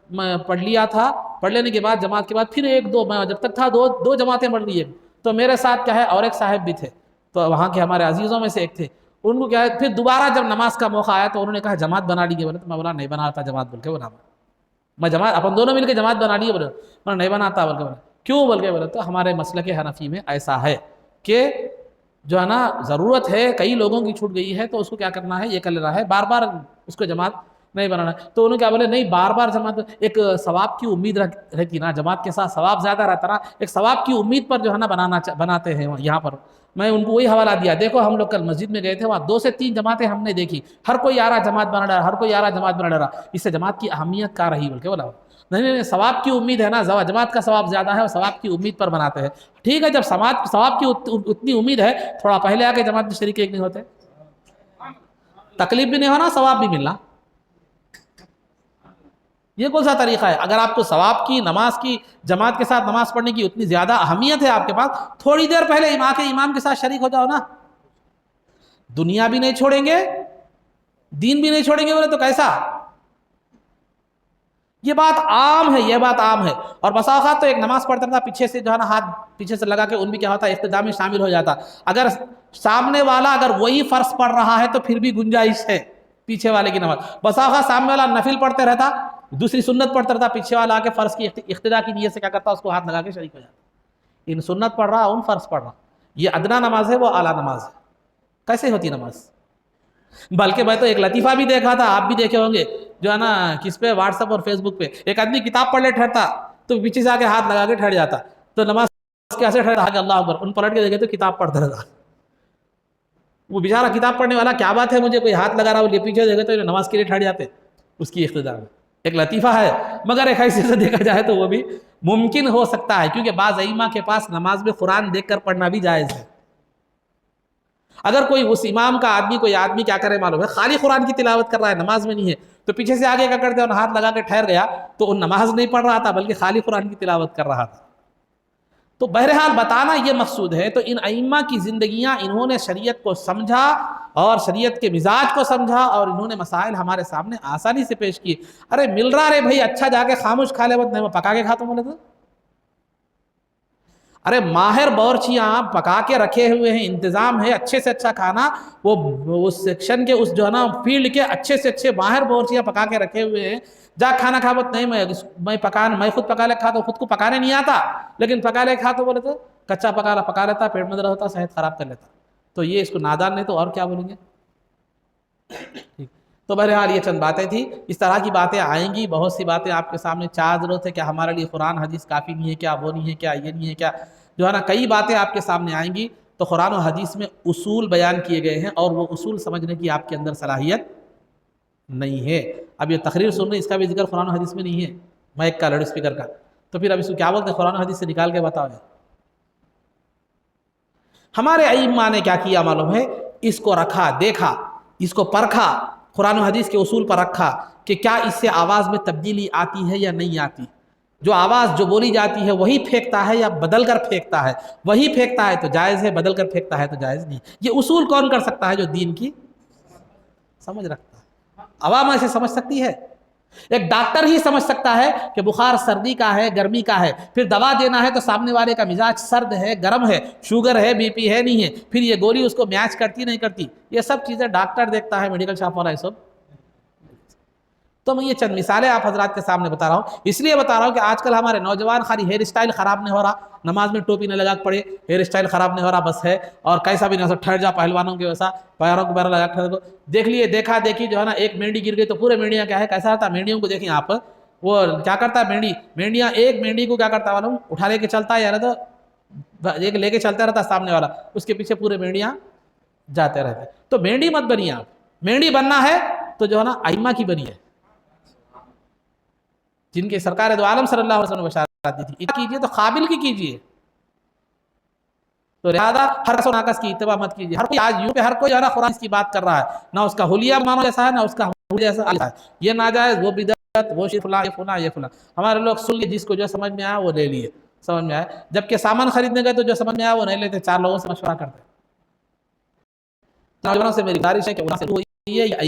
میں پڑھ لیا تھا، پڑھ لینے کے بعد جماعت کے بعد پھر 1 2 میں جب تک تھا 2 جماعتیں پڑھ لی ہے، تو میرے ساتھ کیا ہے اور ایک صاحب بھی تھے، تو وہاں کے ہمارے عزیزوں میں سے ایک تھے، ان کو کیا ہے پھر دوبارہ جب نماز کا موقع آیا تو انہوں نے کہا جماعت بنا لیجیے، بولے تو میں بولا نہیں بناتا جماعت، بول کے بولا میں جماعت اپن دونوں مل کے جماعت بنا لیے، بولے میں نہیں بناتا، بول کے بولا کیوں، بول کے بولے تو ہمارے مسلک حنفی میں ایسا ہے کہ جو ہے نا ضرورت ہے، کئی لوگوں کی چھوٹ گئی ہے تو اس کو کیا کرنا ہے، یہ کر لینا ہے، بار بار اس کو جماعت نہیں بنانا ہے۔ تو انہوں نے کیا بولے نہیں، بار بار جماعت، ایک ثواب کی امید رہتی نا، جماعت کے ساتھ ثواب زیادہ رہتا نا، ایک ثواب کی امید پر جو ہے نا بناتے ہیں یہاں پر۔ میں ان کو وہی حوالہ دیا، دیکھو ہم لوگ کل مسجد میں گئے تھے، وہاں 2 سے 3 جماعتیں ہم نے دیکھی، ہر کوئی آ رہا جماعت بنا رہا، ہر کوئی آ رہا جماعت بنا رہا، اس سے جماعت کی اہمیت کیا رہی، بول کے بولا نہیں، ثواب کی امید ہے نا، جماعت کا ثواب زیادہ ہے اور ثواب کی امید پر بناتے ہیں۔ ٹھیک ہے، جب ثواب کی اتنی امید ہے، تھوڑا پہلے آ کے جماعت میں شریک ایک نہیں ہوتے، تکلیف بھی نہیں ہونا، ثواب بھی ملنا، یہ کون سا طریقہ ہے؟ اگر آپ کو ثواب کی، نماز کی، جماعت کے ساتھ نماز پڑھنے کی اتنی زیادہ اہمیت ہے آپ کے پاس، تھوڑی دیر پہلے امام کے ساتھ شریک ہو جاؤ نا، دنیا بھی نہیں چھوڑیں گے، دین بھی نہیں چھوڑیں گے، بولے تو کیسا؟ یہ بات عام ہے، یہ بات عام ہے۔ اور بسا اوقات تو ایک نماز پڑھتا تھا، پیچھے سے جو ہے نا ہاتھ پیچھے سے لگا کے ان بھی کیا ہوتا ہے، اقتداء میں شامل ہو جاتا، اگر سامنے والا اگر وہی فرض پڑھ رہا ہے تو پھر بھی گنجائش ہے پیچھے والے کی نماز۔ بسا اوقات سامنے والا نفل پڑھتے رہتا، دوسری سنت پڑھتا رہتا، پیچھے والا آ کے فرض کی اقتداء کی نیت سے کیا کرتا، اس کو ہاتھ لگا کے شریک ہو جاتا، ان سنت پڑھ رہا، ان فرض پڑھ رہا، یہ ادنا نماز ہے، وہ اعلیٰ نماز ہے، کیسے ہوتی نماز؟ بلکہ میں تو ایک لطیفہ بھی دیکھا تھا، آپ بھی دیکھے ہوں گے، جو ہے نا کس پہ، واٹس ایپ اور فیس بک پہ، ایک آدمی کتاب پڑھ لے ٹھہرتا تو پیچھے سے آ کے ہاتھ لگا کے ٹھہر جاتا، تو نماز کیسے ٹھہرتا، اللہ اکبر، ان پلٹ کے دیکھے تو کتاب پڑھتا رہتا، وہ بیچارہ کتاب پڑھنے والا کیا بات ہے، مجھے کوئی ہاتھ لگا رہا، وہ پیچھے دیکھے تو نماز کے لیے ٹھہر جاتے اس کی اقتداء میں۔ ایک لطیفہ ہے، مگر ایک حیثیت سے دیکھا جائے تو وہ بھی ممکن ہو سکتا ہے، کیونکہ بعض ائمہ کے پاس نماز میں قرآن دیکھ کر پڑھنا بھی جائز ہے۔ اگر کوئی اس امام کا کوئی آدمی کیا کرے معلوم ہے، خالی قرآن کی تلاوت کر رہا ہے، نماز میں نہیں ہے، تو پیچھے سے آگے کیا کرتے اور ہاتھ لگا کے ٹھہر گیا، تو وہ نماز نہیں پڑھ رہا تھا بلکہ خالی قرآن کی تلاوت کر رہا تھا۔ تو بہرحال بتانا یہ مقصود ہے، تو ان ائمہ کی زندگیاں، انہوں نے شریعت کو سمجھا اور شریعت کے مزاج کو سمجھا، اور انہوں نے مسائل ہمارے سامنے آسانی سے پیش کیے۔ ارے مل رہا رے بھائی، اچھا جا کے خاموش کھا لے، بس نہیں میں پکا کے کھاتا ہوں، بولے تو ارے ماہر باورچیاں پکا کے رکھے ہوئے ہیں، انتظام ہے اچھے سے اچھا کھانا، وہ اس سیکشن کے اس جو ہے نا فیلڈ کے اچھے سے اچھے ماہر باورچیاں پکا کے رکھے ہوئے ہیں، جا کھانا کھا، بت نہیں میں خود پکا لے کھا تو خود کو پکانے نہیں آتا، لیکن پکا لے کھا تو بولے تو کچا پکا لیتا، پیٹ میں درد ہوتا، صحت خراب کر لیتا، تو یہ اس کو نادان نہیں تو اور کیا بولیں گے؟ تو بہرحال یہ چند باتیں تھیں، اس طرح کی باتیں آئیں گی، بہت سی باتیں آپ کے سامنے چار ضرورت ہے کہ ہمارے لیے قرآن حدیث کافی نہیں ہے کیا، وہ نہیں ہے کیا، یہ نہیں ہے کیا، جو ہے نا کئی باتیں آپ کے سامنے آئیں گی۔ تو قرآن و حدیث میں اصول بیان کیے گئے ہیں، اور وہ اصول سمجھنے کی آپ کے اندر صلاحیت نہیں ہے۔ اب یہ تقریر سن رہے اس کا بھی ذکر قرآن و حدیث میں نہیں ہے، مائک کا، لاؤڈ اسپیکر کا، تو پھر اب اس کو کیا بولتے ہیں، قرآن و حدیث سے نکال کے بتاؤ۔ ہمارے ائمہ نے کیا کیا معلوم ہے، اس کو رکھا، دیکھا، اس کو پرکھا، قرآن و حدیث کے اصول پر رکھا کہ کیا اس سے آواز میں تبدیلی آتی ہے یا نہیں آتی، جو آواز جو بولی جاتی ہے وہی پھینکتا ہے یا بدل کر پھینکتا ہے، وہی پھینکتا ہے تو جائز ہے، بدل کر پھینکتا ہے تو جائز نہیں۔ یہ اصول کون کر سکتا ہے؟ جو دین کی سمجھ رکھتا ہے۔ عوام ایسے سمجھ سکتی ہے؟ ایک ڈاکٹر ہی سمجھ سکتا ہے کہ بخار سردی کا ہے گرمی کا ہے، پھر دوا دینا ہے تو سامنے والے کا مزاج سرد ہے گرم ہے، شوگر ہے بی پی ہے نہیں ہے، پھر یہ گولی اس کو میچ کرتی نہیں کرتی، یہ سب چیزیں ڈاکٹر دیکھتا ہے، میڈیکل شاپ والا یہ سب۔ تو میں یہ چند مثالیں آپ حضرات کے سامنے بتا رہا ہوں، اس لیے بتا رہا ہوں کہ آج کل ہمارے نوجوان خالی ہیئر اسٹائل خراب نہیں ہو رہا، نماز میں ٹوپی نہ لگا کے پڑے، ہیئر اسٹائل خراب نہیں ہو رہا بس ہے، اور کیسا بھی نہیں ٹھہر جا پہلوانوں کے ویسا پیروں کو پیروں لگا کے ٹھہر، دیکھ لیے دیکھا دیکھی جو ہے نا، ایک مینڈی گر گئی تو پورے مینڈیاں کیا ہے کیسا ہوتا ہے، مینڈیوں کو دیکھیں آپ، وہ کیا کرتا ہے مینڈیاں ایک مینڈی کو کیا کرتا ہے معلوم، اٹھا لے کے چلتا ہے، یار تو ایک لے کے چلتا رہتا ہے سامنے والا، اس کے پیچھے پورے مینڈیاں جاتے رہتے ہیں۔ تو مینڈی مت بنیے آپ، مینڈی بننا ہے تو جو ہے نا ائمہ کی بنیے، جن کے سرکار دو عالم صلی اللہ علیہ وسلم نے بشارت دی تھی، کیجئے تو قابل کی کیجئے۔ تو لہذا ہر کس و ناقص کی اتباع مت کیجیے۔ ہر کوئی آج یوں کہ ہر کوئی جو ہے نا قرآن کی بات کر رہا ہے، نہ اس کا حلیہ مانو جیسا ہے، نہ اس کا حلیہ جیسا ہے، یہ ناجائز، وہ بدعت، وہ شرک، فلاں یہ فلاں یہ فلاں۔ ہمارے لوگ سن لیے، جس کو جو سمجھ میں آیا وہ لے لیے، سمجھ میں آیا، جبکہ سامان خریدنے گئے تو جو سمجھ میں آیا وہ نہیں لیتے، 4 لوگوں سے مشورہ کرتے۔ نوجوانوں سے میری گزارش ہے کہ انہیں سے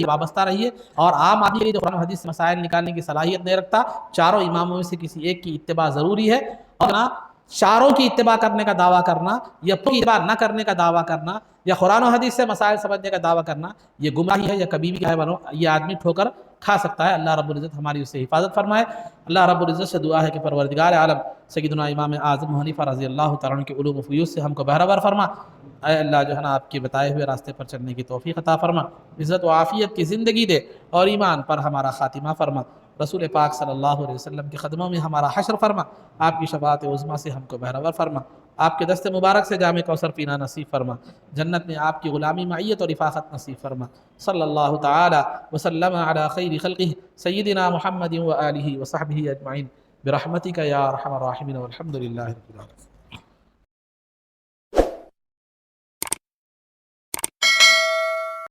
وابستہ رہیے، اور عام آدمی کے لیے جو قرآن و حدیث سے مسائل نکالنے کی صلاحیت نہیں رکھتا، چاروں اماموں میں سے کسی ایک کی اتباع ضروری ہے، اور نہ چاروں کی اتباع کرنے کا دعویٰ کرنا یا پوری اتباع نہ کرنے کا دعویٰ کرنا یا قرآن و حدیث سے مسائل سمجھنے کا دعویٰ کرنا، یہ گمراہی ہے، یا کبھی بھی کیا ہے بنو، یہ آدمی ٹھوکر کھا سکتا ہے۔ اللہ رب العزت ہماری اس سے حفاظت فرمائے۔ اللہ رب العزت سے دعا ہے کہ پروردگار عالم سیدنا امام اعظم حنیفہ رضی اللہ تعالیٰ عنہ کے علوم و فیوض سے ہم کو بہرہ بر فرما۔ اے اللہ جو ہے نا آپ کے بتائے ہوئے راستے پر چلنے کی توفیق عطا فرما، عزت و عافیت کی زندگی دے، اور ایمان پر ہمارا خاتمہ فرما، رسول پاک صلی اللہ علیہ وسلم کے قدموں میں ہمارا حشر فرما، آپ کی شفاعت عظمیٰ سے ہم کو بہرہ بر فرما، آپ کے دست مبارک سے جام کوثر پینا نصیب فرما، جنت میں آپ کی غلامی معیت اور رفاقت نصیب فرما۔ صلی اللہ تعالی وسلم علی خیر خلقہ سیدنا محمد و آلہ و صحبہ اجمعین برحمتک یا ارحم الراحمین، والحمد للہ رب العالمین۔